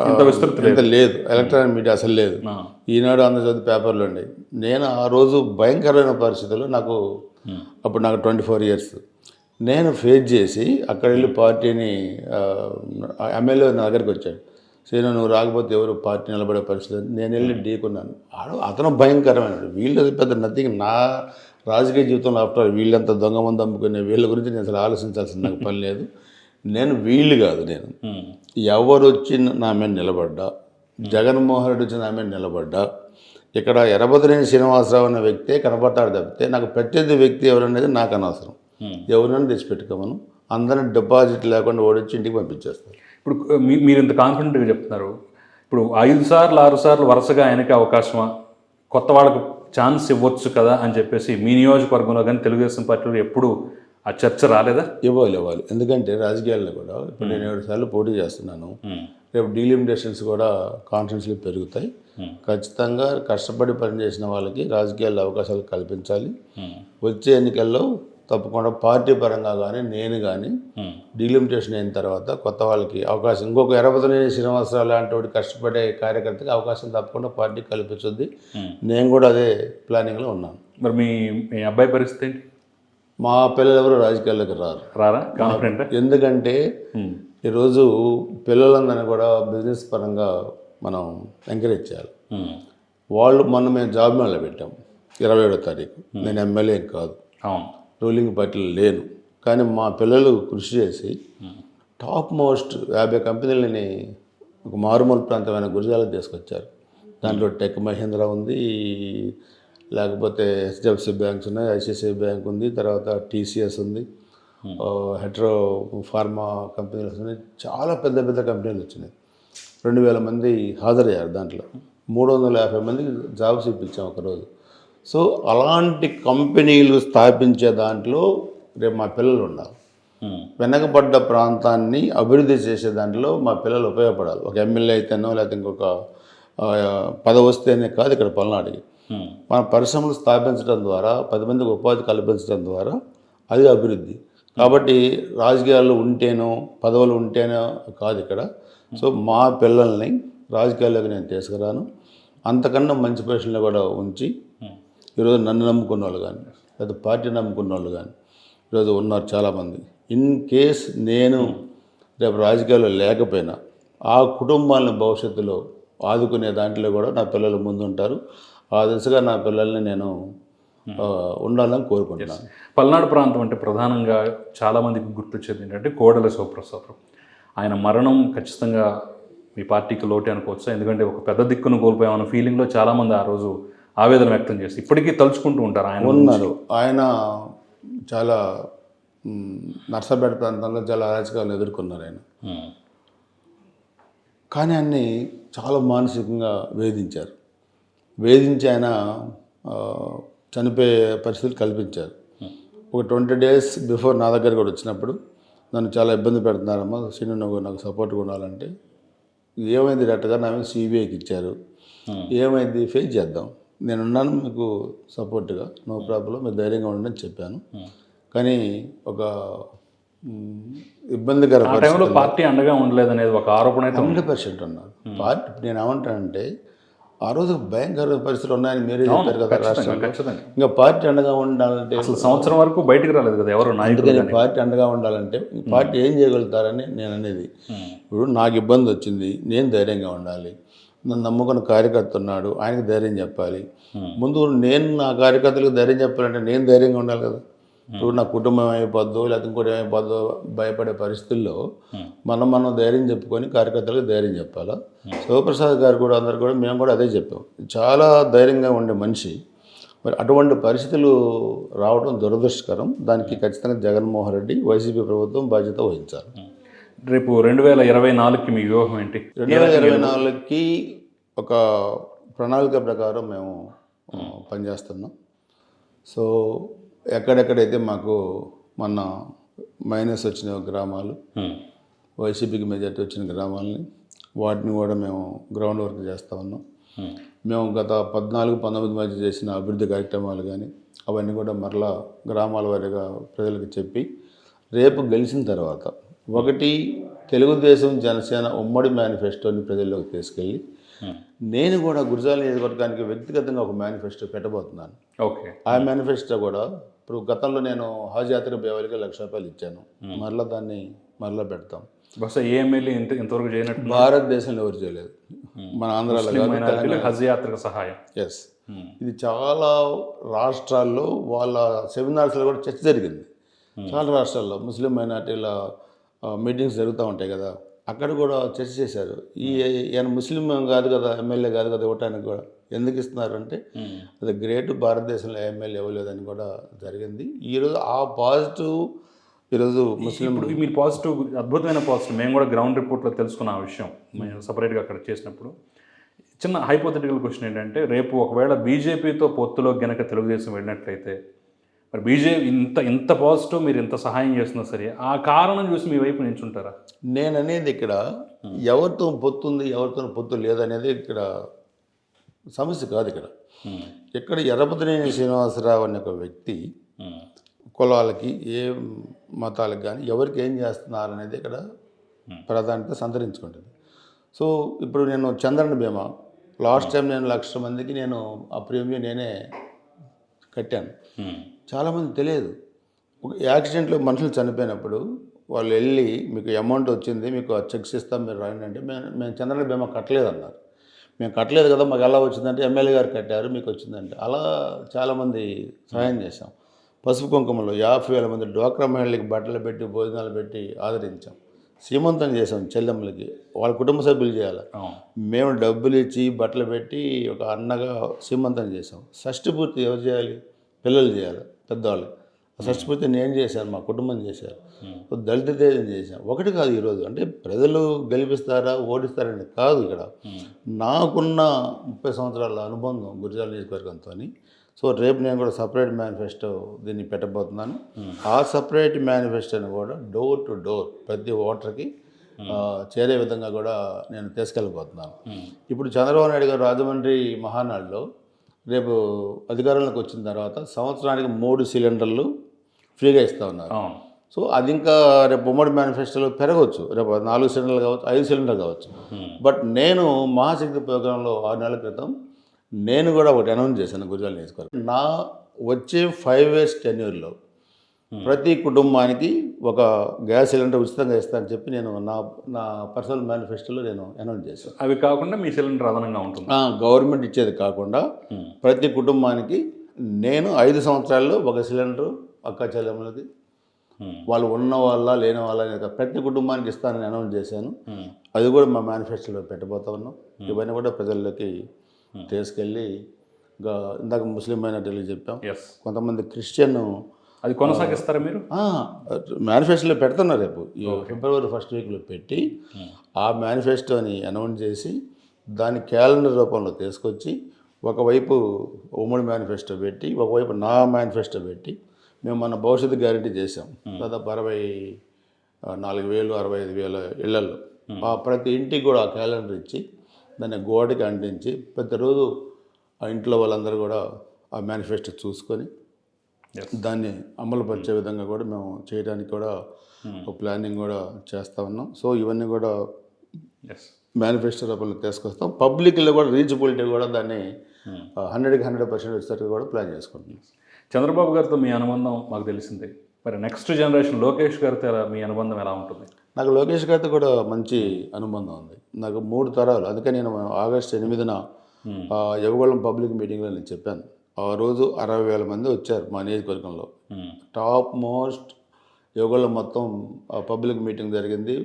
ఇంత లేదు, ఎలక్ట్రానిక్ మీడియా అసలు లేదు. ఈనాడు ఆంధ్రజ్యోతి పేపర్లు ఉండేవి. నేను ఆ రోజు భయంకరమైన పరిస్థితుల్లో అప్పుడు నాకు 24 years నేను ఫేస్ చేసి అక్కడ వెళ్ళి పార్టీని ఎమ్మెల్యే నా దగ్గరికి వచ్చాడు. సరే నువ్వు రాకపోతే ఎవరు పార్టీ నిలబడే పరిస్థితి నేను వెళ్ళి ఢీకున్నాను. అతను భయంకరమైనడు. వీళ్ళు పెద్ద నథింగ్. నా రాజకీయ జీవితంలో ఆఫ్టర్ వీళ్ళంతా దొంగ మంది అమ్ముకునే వీళ్ళ గురించి నేను అసలు ఆలోచించాల్సిన నాకు పని లేదు. నేను వీళ్ళు కాదు, నేను ఎవరు వచ్చి నా మీద నిలబడ్డా, జగన్మోహన్ రెడ్డి వచ్చి నా మీద నిలబడ్డా, ఇక్కడ ఎర్రబద్దినేని శ్రీనివాసరావు అనే వ్యక్తే కనపడతాడు తప్పితే నాకు ప్రత్యర్థి వ్యక్తి ఎవరనేది నాకు అనవసరం. ఎవరినైనా తెచ్చిపెట్టుకోమను, అందరిని డిపాజిట్ లేకుండా ఓడించి ఇంటికి పంపించేస్తారు. ఇప్పుడు మీరు ఇంత కాన్ఫిడెంట్గా చెప్తున్నారు. ఇప్పుడు 5 సార్లు 6 సార్లు వరుసగా ఆయనకి అవకాశమా, కొత్త వాళ్ళకు ఛాన్స్ ఇవ్వచ్చు కదా అని చెప్పేసి మీ నియోజకవర్గంలో కానీ తెలుగుదేశం పార్టీలో ఎప్పుడు ఆ చర్చ రాలేదా? ఇవ్వాలి. ఎందుకంటే రాజకీయాల్లో కూడా ఇప్పుడు నేను 7 సార్లు పోటీ చేస్తున్నాను. రేపు డీలిమిటేషన్స్ కూడా కాన్ఫిడెన్స్లు పెరుగుతాయి. ఖచ్చితంగా కష్టపడి పనిచేసిన వాళ్ళకి రాజకీయాల్లో అవకాశాలు కల్పించాలి. వచ్చే ఎన్నికల్లో తప్పకుండా పార్టీ పరంగా కానీ నేను కానీ డీలిమిటేషన్ అయిన తర్వాత కొత్త వాళ్ళకి అవకాశం, ఇంకొక ఎర్రబద్దినేని శ్రీనివాసరావు లాంటి వాడి కష్టపడే కార్యకర్తకి అవకాశం తప్పకుండా పార్టీ కల్పించుద్ది. నేను కూడా అదే ప్లానింగ్లో ఉన్నాను. మరి మీ అబ్బాయి పరిస్థితి ఏంటి? మా పిల్లలు ఎవరు రాజకీయాల్లోకి రారా? కాన్ఫిడెంట్. ఎందుకంటే ఈరోజు పిల్లలందరినీ కూడా బిజినెస్ పరంగా మనం ఎంకరేజ్ చేయాలి. వాళ్ళు మొన్న మేము జాబ్ మేళ పెట్టాం 27వ తారీఖు. నేను ఎమ్మెల్యే కాదు, రూలింగ్ పార్టీలో లేను, కానీ మా పిల్లలు కృషి చేసి టాప్ మోస్ట్ 50 కంపెనీలని ఒక మారుమూల ప్రాంతమైన గురిజాలకు తీసుకొచ్చారు. దాంట్లో టెక్ మహీంద్రా ఉంది, లేకపోతే హెచ్డిఎఫ్సి బ్యాంక్స్ ఉన్నాయి, ఐసిఐసిఐ బ్యాంక్ ఉంది, తర్వాత టీసీఎస్ ఉంది, హెట్రో ఫార్మా కంపెనీలు ఉన్నాయి. చాలా పెద్ద పెద్ద కంపెనీలు వచ్చినాయి. 2000 మంది హాజరయ్యారు. దాంట్లో 350 మందికి జాబ్స్ ఇప్పించాం ఒకరోజు. సో అలాంటి కంపెనీలు స్థాపించే దాంట్లో రేపు మా పిల్లలు ఉండాలి. వెనకబడ్డ ప్రాంతాన్ని అభివృద్ధి చేసే దాంట్లో మా పిల్లలు ఉపయోగపడాలి. ఒక ఎమ్మెల్యే అయితేనో లేకపోతే ఇంకొక పదవి వస్తేనే కాదు. ఇక్కడ పల్నాడుకి మన పరిశ్రమలు స్థాపించడం ద్వారా 10 మందికి ఉపాధి కల్పించడం ద్వారా అది అభివృద్ధి. కాబట్టి రాజకీయాల్లో ఉంటేనో పదవులు ఉంటేనో కాదు ఇక్కడ. సో మా పిల్లల్ని రాజకీయాల్లోకి నేను తీసుకురాను. అంతకన్నా మంచి పొజిషన్లో కూడా ఉంచి ఈరోజు నన్ను నమ్ముకున్న వాళ్ళు కానీ లేదా పార్టీ నమ్ముకున్న వాళ్ళు కానీ ఈరోజు ఉన్నారు చాలామంది. ఇన్ కేస్ నేను రేపు రాజకీయాల్లో లేకపోయినా ఆ కుటుంబాలను భవిష్యత్తులో ఆదుకునే దాంట్లో కూడా నా పిల్లలు ముందుంటారు. ఆ దిశగా నా పిల్లల్ని నేను ఉండాలని కోరుకుంటున్నాను. పల్నాడు ప్రాంతం అంటే ప్రధానంగా చాలామందికి గుర్తొచ్చేది ఏంటంటే కోడెల శివప్రసాద్. ఆయన మరణం ఖచ్చితంగా మీ పార్టీకి లోటే అనుకోవచ్చు. ఎందుకంటే ఒక పెద్ద దిక్కును కోల్పోయామన్న ఫీలింగ్లో చాలామంది ఆ రోజు ఆవేదన వ్యక్తం చేసి ఇప్పటికీ తలుచుకుంటూ ఉంటారు. ఆయన ఉన్నారు. ఆయన చాలా నర్సపేట ప్రాంతంలో చాలా అరాచకాలను ఎదుర్కొన్నారు ఆయన. కానీ ఆయన్ని చాలా మానసికంగా వేధించి ఆయన చనిపోయే పరిస్థితులు కల్పించారు. ఒక 20 days బిఫోర్ నా దగ్గర కూడా వచ్చినప్పుడు నన్ను చాలా ఇబ్బంది పెడుతున్నారమ్మా, సీను నువ్వు నాకు సపోర్ట్గా ఉండాలంటే ఏమైంది డైరెక్ట్గా నా మీద సిబిఐకి ఇచ్చారు. ఏమైంది ఫేస్ చేద్దాం, నేనున్నాను మీకు సపోర్ట్గా, నో ప్రాబ్లం, మీరు ధైర్యంగా ఉండండి అని చెప్పాను. కానీ ఒక ఇబ్బందికర పరిస్థితుల్లో పార్టీ అండగా ఉండలేదు అనేది ఒక ఆరోపణ అయితే 100% ఉన్నారు. పార్టీ నేను ఏమంటానంటే ఆ రోజు భయంకర పరిస్థితులు ఉన్నాయని మీరే చెప్పారు కదా రాష్ట్రంలో. ఇంకా పార్టీ అండగా ఉండాలంటే అసలు సంవత్సరం వరకు బయటకు రాలేదు కదా ఎవరు నాయకులు. పార్టీ అండగా ఉండాలంటే పార్టీ ఏం చేయగలుగుతారని నేను అనేది. ఇప్పుడు నాకు ఇబ్బంది వచ్చింది, నేను ధైర్యంగా ఉండాలి. నన్ను నమ్ముకున్న కార్యకర్త ఉన్నాడు, ఆయనకి ధైర్యం చెప్పాలి. ముందు నేను నా కార్యకర్తలకు ధైర్యం చెప్పాలంటే నేను ధైర్యంగా ఉండాలి కదా. ఇప్పుడు నా కుటుంబం అయిపోద్దో లేకపోతే ఇంకోటి ఏమైపోద్దో భయపడే పరిస్థితుల్లో మనం ధైర్యం చెప్పుకొని కార్యకర్తలకు ధైర్యం చెప్పాలా. శివప్రసాద్ గారు కూడా అందరు కూడా మేము కూడా అదే చెప్పాం. చాలా ధైర్యంగా ఉండే మనిషి. మరి అటువంటి పరిస్థితులు రావడం దురదృష్టకరం. దానికి ఖచ్చితంగా జగన్మోహన్ రెడ్డి వైసీపీ ప్రభుత్వం బాధ్యత వహించాలి. రేపు 2024కి మీ వ్యూహం ఏంటి? 2024కి ఒక ప్రణాళిక ప్రకారం మేము పనిచేస్తున్నాం. సో ఎక్కడెక్కడైతే మాకు మొన్న మైనస్ వచ్చిన గ్రామాలు, వైసీపీకి మెజార్టీ వచ్చిన గ్రామాలని, వాటిని కూడా మేము గ్రౌండ్ వర్క్ చేస్తూ ఉన్నాం. మేము గత 14-19 మధ్య చేసిన అభివృద్ధి కార్యక్రమాలు కానీ అవన్నీ కూడా మరలా గ్రామాల వారీగా ప్రజలకు చెప్పి రేపు గెలిచిన తర్వాత ఒకటి తెలుగుదేశం జనసేన ఉమ్మడి మేనిఫెస్టోని ప్రజల్లోకి తీసుకెళ్ళి నేను కూడా గురజాల నియోజకవర్గానికి వ్యక్తిగతంగా ఒక మేనిఫెస్టో పెట్టబోతున్నాను. ఓకే. ఆ మేనిఫెస్టో కూడా ఇప్పుడు గతంలో నేను హాజ్ యాత్ర బేవాలికి ₹1,00,000 ఇచ్చాను. మరలా దాన్ని పెడతాం. బహుశా ఏ ఎమ్మెల్యే ఇంతవరకు చేయనట్టు భారతదేశంలో ఎవరు చేయలేదు, మన ఆంధ్రాలో కాదు, మైనారిటీలకు హజ్ యాత్రకు సహాయం. ఎస్. ఇది చాలా రాష్ట్రాల్లో వాళ్ళ సెమినార్స్లో కూడా చర్చ జరిగింది. చాలా రాష్ట్రాల్లో ముస్లిం మైనార్టీల మీటింగ్స్ జరుగుతూ ఉంటాయి కదా, అక్కడ కూడా చర్చ చేశారు. ఈయన ముస్లిం కాదు కదా, ఎమ్మెల్యే కాదు కదా, ఇవ్వటానికి కూడా ఎందుకు ఇస్తున్నారంటే అది గ్రేట్, భారతదేశంలో ఎమ్మెల్యే ఇవ్వలేదని కూడా జరిగింది. ఈరోజు ఆ పాజిటివ్ ఈరోజు ముస్లిం ఇప్పుడు మీరు పాజిటివ్, అద్భుతమైన పాజిటివ్ మేము కూడా గ్రౌండ్ రిపోర్ట్లో తెలుసుకున్న ఆ విషయం మేము సపరేట్గా అక్కడ చేసినప్పుడు. చిన్న హైపోథెటికల్ క్వశ్చన్ ఏంటంటే, రేపు ఒకవేళ బీజేపీతో పొత్తులో గనక తెలుగుదేశం వెళ్ళినట్లయితే, మరి బీజేపీ ఇంత పాజిటివ్ మీరు ఇంత సహాయం చేస్తున్నా సరే ఆ కారణం చూసి మీ వైపు నించుంటారా? నేను అనేది ఇక్కడ ఎవరితో పొత్తుంది ఎవరితో పొత్తు లేదనేది ఇక్కడ సమస్య కాదు. ఇక్కడ ఎర్రపతినేని శ్రీనివాసరావు అనే ఒక వ్యక్తి కులాలకి ఏ మతాలకు కానీ ఎవరికి ఏం చేస్తున్నారు అనేది ఇక్కడ ప్రాధాన్యత సంతరించుకుంటుంది. సో ఇప్పుడు నేను చంద్రన్న బీమా లాస్ట్ టైం నేను 1,00,000 మందికి నేను ఆ ప్రీమియం నేనే కట్టాను. చాలామంది తెలియదు. ఒక యాక్సిడెంట్లో మనుషులు చనిపోయినప్పుడు వాళ్ళు వెళ్ళి మీకు అమౌంట్ వచ్చింది, మీకు చెక్స్ ఇస్తాం, మీరు రాయండి అంటే మేము చంద్రన్న బీమా కట్టలేదన్నారు. మేము కట్టలేదు కదా, మాకు ఎలా వచ్చిందంటే ఎమ్మెల్యే గారు కట్టారు, మీకు వచ్చిందంటే. అలా చాలామంది సహాయం చేశాం. పసుపు కుంకుమలో 50,000 మంది డ్వాక్రా మహిళలకి బట్టలు పెట్టి భోజనాలు పెట్టి ఆదరించాం. సీమంతం చేసాం చెల్లెమ్మలకి, వాళ్ళ కుటుంబ సభ్యులు చేయాలి, మేము డబ్బులు ఇచ్చి బట్టలు పెట్టి ఒక అన్నగా సీమంతం చేసాం. షష్ఠి పూర్తి ఎవరు చేయాలి? పిల్లలు చేయాలి, పెద్దవాళ్ళు. షష్ఠి పూర్తి నేను చేశాను, మా కుటుంబం చేశారు. దళిత తేజం చేశాం. ఒకటి కాదు ఈరోజు, అంటే ప్రజలు గెలిపిస్తారా ఓడిస్తారని కాదు. ఇక్కడ నాకున్న 30 సంవత్సరాల అనుబంధం గురిజాల నియోజకవర్గంతో. సో రేపు నేను కూడా సపరేట్ మేనిఫెస్టో దీన్ని పెట్టబోతున్నాను. ఆ సపరేట్ మేనిఫెస్టోని కూడా డోర్ టు డోర్ ప్రతి ఓటర్కి చేరే విధంగా కూడా నేను తీసుకెళ్ళిపోతున్నాను. ఇప్పుడు చంద్రబాబు నాయుడు గారు రాజమండ్రి మహానాడులో రేపు అధికారంలోకి వచ్చిన తర్వాత సంవత్సరానికి 3 సిలిండర్లు ఫ్రీగా ఇస్తూ ఉన్నారు. సో అది ఇంకా రేపు ఉమ్మడి మేనిఫెస్టోలో పెరగవచ్చు, రేపు 4 సిలిండర్లు కావచ్చు, 5 సిలిండర్లు కావచ్చు. బట్ నేను మహాశక్తి ప్రోగ్రాంలో 6 నెలల క్రితం నేను కూడా ఒకటి అనౌన్స్ చేశాను గురిజాల నియోజకవర్గం. నా వచ్చే 5 years టెన్యూర్లో ప్రతి కుటుంబానికి ఒక గ్యాస్ సిలిండర్ ఉచితంగా ఇస్తానని చెప్పి నేను నా పర్సనల్ మేనిఫెస్టోలో నేను అనౌన్స్ చేశాను. అవి కాకుండా మీ సిలిండర్ అదనంగా ఉంటుంది. గవర్నమెంట్ ఇచ్చేది కాకుండా ప్రతి కుటుంబానికి నేను 5 సంవత్సరాల్లో ఒక సిలిండర్ అక్క చెల్లెమ్మలకి, వాళ్ళు ఉన్న వాళ్ళ లేని వాళ్ళ అనేది ప్రతి కుటుంబానికి ఇస్తానని అనౌన్స్ చేశాను. అది కూడా మా మేనిఫెస్టోలో పెట్టబోతా ఉన్నాం. ఇవన్నీ కూడా ప్రజల్లోకి తీసుకెళ్ళి, ఇందాక ముస్లిం మైనారిటీలకు చెప్పాం, కొంతమంది క్రిస్టియన్ అది కొనసాగిస్తారా మీరు? మేనిఫెస్టోలో పెడుతున్నారు. రేపు ఈ February 1st వీక్లో పెట్టి ఆ మేనిఫెస్టోని అనౌన్స్ చేసి దాన్ని క్యాలెండర్ రూపంలో తీసుకొచ్చి ఒకవైపు ఉమ్మడి మేనిఫెస్టో పెట్టి ఒకవైపు నా మేనిఫెస్టో పెట్టి మేము మన భవిష్యత్తు గ్యారెంటీ చేసాం. దాదాపు 64,000 65,000 ఇళ్లలో ప్రతి ఇంటికి కూడా ఆ క్యాలెండర్ ఇచ్చి దాన్ని గోడకి అంటించి ప్రతిరోజు ఆ ఇంట్లో వాళ్ళందరూ కూడా ఆ మేనిఫెస్టో చూసుకొని దాన్ని అమలుపరిచే విధంగా కూడా మేము చేయడానికి కూడా ఒక ప్లానింగ్ కూడా చేస్తూ ఉన్నాం. సో ఇవన్నీ కూడా మేనిఫెస్టో రూపంలో తీసుకొస్తాం. పబ్లిక్లో కూడా రీచబిలిటీ కూడా దాన్ని 100కి 100% వచ్చేటట్టు కూడా ప్లాన్ చేసుకుంటున్నాం. చంద్రబాబు గారితో మీ అనుబంధం మాకు తెలిసిందే, మరి నెక్స్ట్ జనరేషన్ లోకేష్ గారితో మీ అనుబంధం ఎలా ఉంటుంది? నాకు లోకేష్ గారితో కూడా మంచి అనుబంధం ఉంది. నాకు 3 తరాలు. అందుకే నేను August 8న యువగళం పబ్లిక్ మీటింగ్లో నేను చెప్పాను. ఆ రోజు 60,000 మంది వచ్చారు మా నియోజకవర్గంలో. టాప్ మోస్ట్ యువగళం మొత్తం పబ్లిక్ మీటింగ్ జరిగింది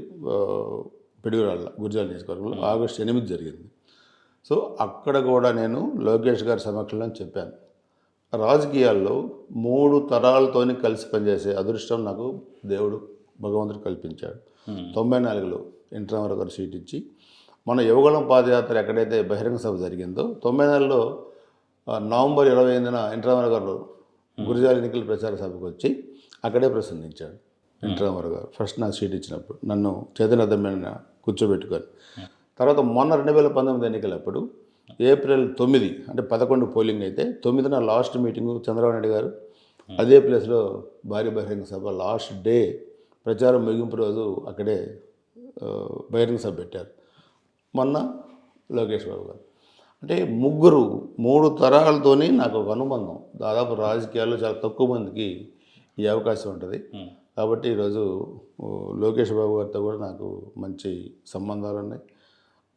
పిడుగురాళ్ళ గురిజాల నియోజకవర్గంలో. August 8 జరిగింది. సో అక్కడ కూడా నేను లోకేష్ గారి సమక్షంలో చెప్పాను, రాజకీయాల్లో 3 తరాలతోని కలిసి పనిచేసే అదృష్టం నాకు దేవుడు భగవంతుడు కల్పించాడు. 94లో ఎన్టీ రామారావు గారు సీట్ ఇచ్చి మన యువగళం పాదయాత్ర ఎక్కడైతే బహిరంగ సభ జరిగిందో 94లో నవంబర్ 28న ఎన్టీ రామారావు గారు గురిజాల ఎన్నికల ప్రచార సభకు వచ్చి అక్కడే ప్రసంగించాడు. ఎన్టీ రామారావు గారు ఫస్ట్ నాకు సీట్ ఇచ్చినప్పుడు నన్ను చైతన్య మీద కూర్చోబెట్టుకొని, తర్వాత మొన్న 2019 ఎన్నికలప్పుడు April 9 అంటే 11 పోలింగ్ అయితే 9న లాస్ట్ మీటింగు చంద్రబాబు నాయుడు గారు అదే ప్లేస్లో భారీ బహిరంగ సభ లాస్ట్ డే ప్రచారం ముగింపు రోజు అక్కడే బహిరంగ సభ పెట్టారు. మొన్న లోకేష్ బాబు గారు. అంటే 3 తరాలతోని నాకు ఒక అనుబంధం. దాదాపు రాజకీయాల్లో చాలా తక్కువ మందికి ఈ అవకాశం ఉంటుంది. కాబట్టి ఈరోజు లోకేష్ బాబు గారితో కూడా నాకు మంచి సంబంధాలు ఉన్నాయి.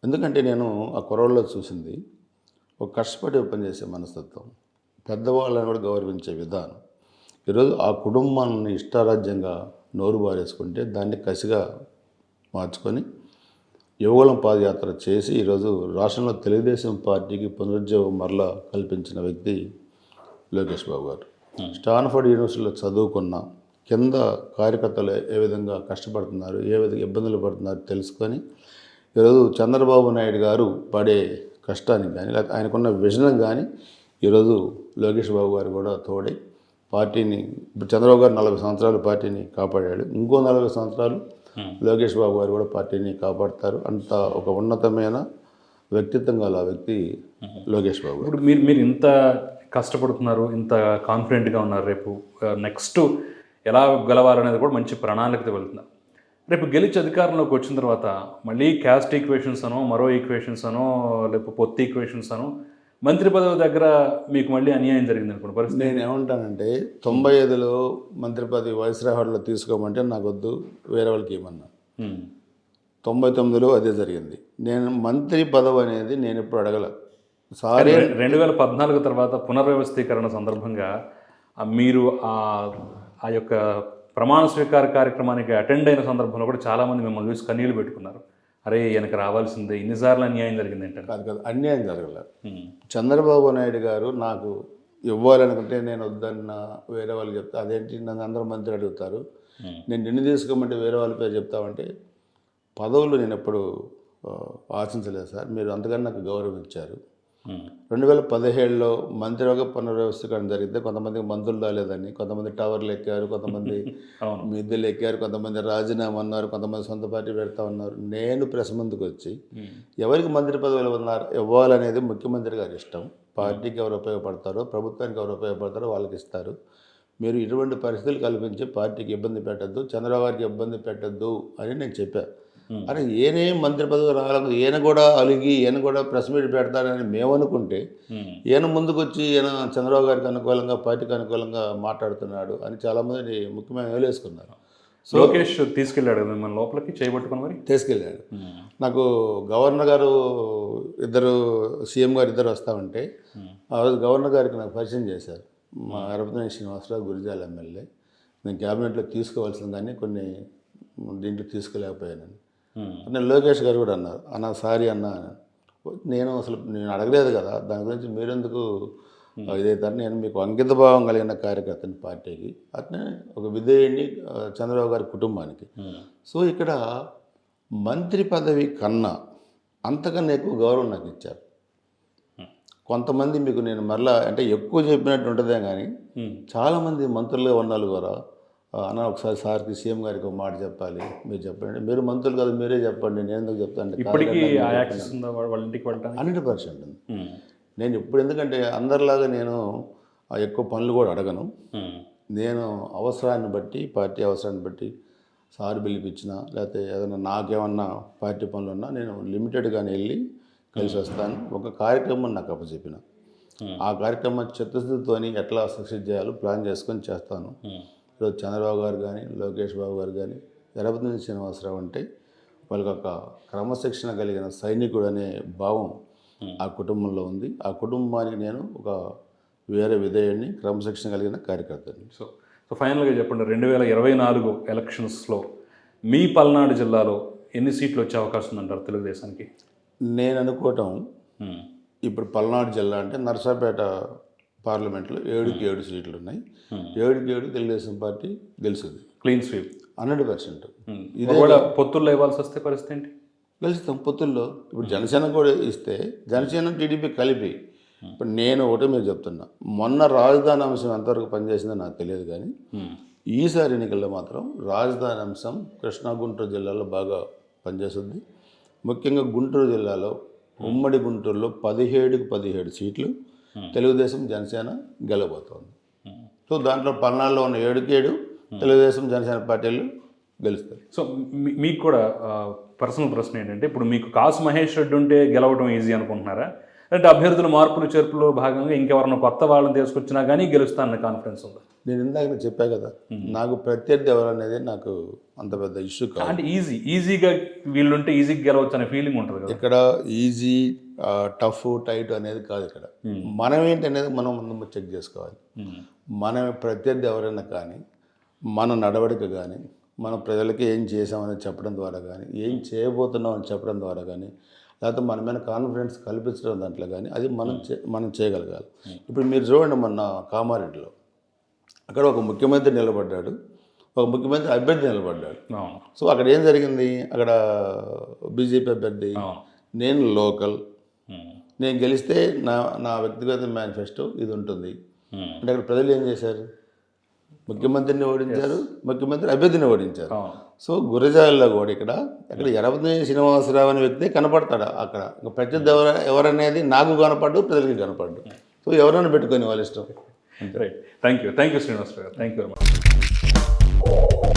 ఎందుకంటే నేను ఆ కుర్రోళ్ళలో చూసింది ఒక కష్టపడి పనిచేసే మనస్తత్వం, పెద్దవాళ్ళని కూడా గౌరవించే విధానం. ఈరోజు ఆ కుటుంబాన్ని ఇష్టారాజ్యంగా నోరు బారేసుకుంటే దాన్ని కసిగా మార్చుకొని యువగళం పాదయాత్ర చేసి ఈరోజు రాష్ట్రంలో తెలుగుదేశం పార్టీకి పునరుజ్జీవం మరలా కల్పించిన వ్యక్తి లోకేష్ బాబు గారు. స్టాన్ఫర్డ్ యూనివర్సిటీలో చదువుకున్న కింద కార్యకర్తలు ఏ విధంగా కష్టపడుతున్నారు, ఏ విధంగా ఇబ్బందులు పడుతున్నారు తెలుసుకొని ఈరోజు చంద్రబాబు నాయుడు గారు పడే కష్టానికి కానీ లేకపోతే ఆయనకున్న విజన్ కానీ ఈరోజు లోకేష్ బాబు గారు కూడా తోడై పార్టీని, ఇప్పుడు చంద్రబాబు గారు 40 సంవత్సరాలు పార్టీని కాపాడాడు, ఇంకో 40 సంవత్సరాలు లోకేష్ బాబు గారు కూడా పార్టీని కాపాడుతారు. అంత ఒక ఉన్నతమైన వ్యక్తిత్వం గల వ్యక్తి లోకేష్ బాబు గారు. ఇప్పుడు మీరు ఇంత కష్టపడుతున్నారు, ఇంత కాన్ఫిడెంట్గా ఉన్నారు, రేపు నెక్స్ట్ ఎలా గెలవాలనేది కూడా మంచి ప్రణాళికతో వెళ్తున్నారు. రేపు గెలిచి అధికారంలోకి వచ్చిన తర్వాత మళ్ళీ క్యాస్ట్ ఈక్వేషన్స్ అనో, మరో ఈక్వేషన్స్ అనో, లేకపోతే పొత్తి ఈక్వేషన్స్ అనో, మంత్రి పదవి దగ్గర మీకు మళ్ళీ అన్యాయం జరిగింది అనుకోండి పరిస్థితి. నేను ఏమంటానంటే 95లో మంత్రి పదవి వైస్రాహాడ్లో తీసుకోమంటే నాకు వద్దు, వేరే వాళ్ళకి ఏమన్నా. 99లో అదే జరిగింది. నేను మంత్రి పదవి అనేది నేను ఎప్పుడు అడగల. సారీ 2014 తర్వాత పునర్వ్యవస్థీకరణ సందర్భంగా మీరు ఆ యొక్క ప్రమాణ స్వీకార కార్యక్రమానికి అటెండ్ అయిన సందర్భంలో కూడా చాలామంది మిమ్మల్ని చూసి కన్నీళ్ళు పెట్టుకున్నారు. అరే వెనక రావాల్సిందే, ఇన్నిసార్లు అన్యాయం జరిగింది ఏంటంటే. కాదు అన్యాయం జరగల. చంద్రబాబు నాయుడు గారు నాకు ఇవ్వాలనుకుంటే నేను వద్దన్న వేరే వాళ్ళు చెప్తా, అదేంటి నన్ను అందరూ మంత్రి అడుగుతారు, నేను నిన్ను తీసుకోమంటే వేరే వాళ్ళ పేరు చెప్తామంటే, పదవులు నేను ఎప్పుడు ఆశించలేదు సార్. మీరు అంతకన్నా నాకు గౌరవం ఇచ్చారు. 2017లో మంత్రివర్గ పునర్వ్యవస్థీకరణ జరిగితే కొంతమందికి మంత్రులు రాలేదని, కొంతమంది టవర్లు ఎక్కారు, కొంతమంది మిద్దెలు ఎక్కారు, కొంతమంది రాజీనామా అన్నారు, కొంతమంది సొంత పార్టీ పెడతా ఉన్నారు. నేను ప్రెస్ ముందుకు వచ్చి ఎవరికి మంత్రి పదవులు ఇవ్వాలనేది ముఖ్యమంత్రి గారి ఇష్టం. పార్టీకి ఎవరు ఉపయోగపడతారో, ప్రభుత్వానికి ఎవరు ఉపయోగపడతారో వాళ్ళకి ఇస్తారు. మీరు ఇటువంటి పరిస్థితులు కల్పించి పార్టీకి ఇబ్బంది పెట్టద్దు, చంద్రబాబు గారికి ఇబ్బంది పెట్టద్దు అని నేను చెప్పాను. అరే ఈయనే మంత్రి పదవి రావాలని ఈయన కూడా అలిగి ఈయన కూడా ప్రెస్ మీట్ పెడతారని మేము అనుకుంటే, ఈయన ముందుకు వచ్చి ఈయన చంద్రబాబు గారికి అనుకూలంగా, పార్టీకి అనుకూలంగా మాట్లాడుతున్నాడు అని చాలామంది ముఖ్యమైన వేలేసుకున్నారు. లోకేష్ తీసుకెళ్ళాడు మిమ్మల్ని లోపలికి చేయబట్టుకుని మరి తీసుకెళ్ళాడు. నాకు గవర్నర్ గారు ఇద్దరు, సీఎం గారు ఇద్దరు వస్తామంటే ఆ రోజు గవర్నర్ గారికి నాకు పరిచయం చేశారు. మా ఎర్రపతినేని శ్రీనివాసరావు గురిజాల ఎమ్మెల్యే. నేను క్యాబినెట్లో తీసుకోవాల్సింది కానీ కొన్ని దీంట్లో తీసుకోలేకపోయానని. నేను లోకేష్ గారు కూడా అన్నారు, అన్న సారీ అన్న, నేను అడగలేదు కదా, దాని గురించి మీరెందుకు ఇదైతారు, నేను మీకు అంకిత భావం కలిగిన కార్యకర్తని పార్టీకి, అట్నే ఒక విధేయుడిని చంద్రబాబు గారి కుటుంబానికి. సో ఇక్కడ మంత్రి పదవి కన్నా అంతకన్నా ఎక్కువ గౌరవం నాకు ఇచ్చారు. కొంతమంది మీకు నేను మరలా అంటే ఎక్కువ చెప్పినట్టు ఉంటుందే కానీ చాలామంది మంత్రులుగా ఉన్న కూడా, అన్న ఒకసారి సార్కి సీఎం గారికి ఒక మాట చెప్పాలి, మీరు చెప్పండి, మీరు మంత్రులు కదా మీరే చెప్పండి, నేను ఎందుకు చెప్తాను. ఇప్పటికీ 100% ఉంది. నేను ఇప్పుడు ఎందుకంటే అందరిలాగా నేను ఎక్కువ పనులు కూడా అడగను. నేను అవసరాన్ని బట్టి, పార్టీ అవసరాన్ని బట్టి సార్ పిలిపించినా లేకపోతే ఏదైనా నాకేమన్నా పార్టీ పనులు ఉన్నా నేను లిమిటెడ్గానే వెళ్ళి కలిసి వస్తాను. ఒక కార్యక్రమం నాకు అప్పచెప్పిన ఆ కార్యక్రమం చిత్తశుద్ధితోని ఎట్లా సక్సెస్ చేయాలో ప్లాన్ చేసుకొని చేస్తాను. ఈరోజు చంద్రబాబు గారు కానీ, లోకేష్ బాబు గారు కానీ, ఎర్రపతినేని శ్రీనివాసరావు అంటే వాళ్ళకి ఒక క్రమశిక్షణ కలిగిన సైనికుడు అనే భావం ఆ కుటుంబంలో ఉంది. ఆ కుటుంబానికి నేను ఒక వేరే విధేయుడిని, క్రమశిక్షణ కలిగిన కార్యకర్తని. సో ఫైనల్గా చెప్పండి, 2024 ఎలక్షన్స్లో మీ పల్నాడు జిల్లాలో ఎన్ని సీట్లు వచ్చే అవకాశం ఉందంటారు తెలుగుదేశానికి? నేను అనుకోవటం ఇప్పుడు పల్నాడు జిల్లా అంటే నర్సాపేట పార్లమెంట్లో 7కి 7 సీట్లు ఉన్నాయి. 7కి 7 తెలుగుదేశం పార్టీ గెలుస్తుంది. Clean sweep 100%. ఇది కూడా పొత్తుల్లో ఇవ్వాల్సి వస్తే పరిస్థితి ఏంటి? గెలుస్తాం పొత్తుల్లో. ఇప్పుడు జనసేన కూడా ఇస్తే జనసేన టీడీపీ కలిపి. ఇప్పుడు నేను ఒకటే మీరు చెప్తున్నా, మొన్న రాజధాని అంశం ఎంతవరకు పనిచేసిందో నాకు తెలియదు కానీ ఈసారి ఎన్నికల్లో మాత్రం రాజధాని అంశం కృష్ణా గుంటూరు జిల్లాలో బాగా పనిచేస్తుంది. ముఖ్యంగా గుంటూరు జిల్లాలో, ఉమ్మడి గుంటూరులో 17కి 17 సీట్లు తెలుగుదేశం జనసేన గెలవబోతోంది. సో దాంట్లో పల్నాడులో ఉన్న 7కి 7 తెలుగుదేశం జనసేన పార్టీలు గెలుస్తాయి. సో మీకు కూడా పర్సనల్ ప్రశ్న ఏంటంటే, ఇప్పుడు మీకు కాసు మహేష్ రెడ్డి ఉంటే గెలవడం ఈజీ అనుకుంటున్నారా, అంటే అభ్యర్థుల మార్పులు చేర్పులో భాగంగా ఇంకెవరన్నా కొత్త వాళ్ళని తీసుకొచ్చినా కానీ గెలుస్తానన్న కాన్ఫిడెన్స్ ఉందా? నేను ఇందాక చెప్పా కదా, నాకు ప్రత్యర్థి ఎవరనేది నాకు అంత పెద్ద ఇష్యూ కాదు. అంటే ఈజీగా వీళ్ళుంటే ఈజీగా గెలవచ్చు అనే ఫీలింగ్ ఉంటుంది కదా. ఇక్కడ ఈజీ టఫ్ టైట్ అనేది కాదు. ఇక్కడ మనం ఏంటి అనేది మనం ముందు చెక్ చేసుకోవాలి. మన ప్రత్యర్థి ఎవరైనా కానీ, మన నడవడిక కానీ, మన ప్రజలకి ఏం చేసామని చెప్పడం ద్వారా కానీ, ఏం చేయబోతున్నాం అని చెప్పడం ద్వారా కానీ, లేకపోతే మన మీద కాన్ఫిడెన్స్ కల్పించడం దాంట్లో కానీ, అది మనం చేయగలగాలి. ఇప్పుడు మీరు చూడండి, మొన్న కామారెడ్డిలో అక్కడ ఒక ముఖ్యమంత్రి నిలబడ్డాడు, ఒక ముఖ్యమంత్రి అభ్యర్థి నిలబడ్డాడు. సో అక్కడ ఏం జరిగింది? అక్కడ బీజేపీ అభ్యర్థి నేను లోకల్, నేను గెలిస్తే నా వ్యక్తిగత మేనిఫెస్టో ఇది ఉంటుంది అంటే అక్కడ ప్రజలు ఏం చేశారు? ముఖ్యమంత్రిని ఓడించారు, ముఖ్యమంత్రి అభ్యర్థిని ఓడించారు. సో గురజాలలో కూడా ఇక్కడ యనమల శ్రీనివాసరావు అనే వ్యక్తి కనపడతాడు అక్కడ. ఇంకా ప్రత్యర్థి ఎవరనేది నాకు కనపడ్డు, ప్రజలకి కనపడ్డు. సో ఎవరైనా పెట్టుకొని వాళ్ళ ఇష్టం. రైట్. థ్యాంక్ యూ శ్రీనివాసరావు గారు. Thank you very much.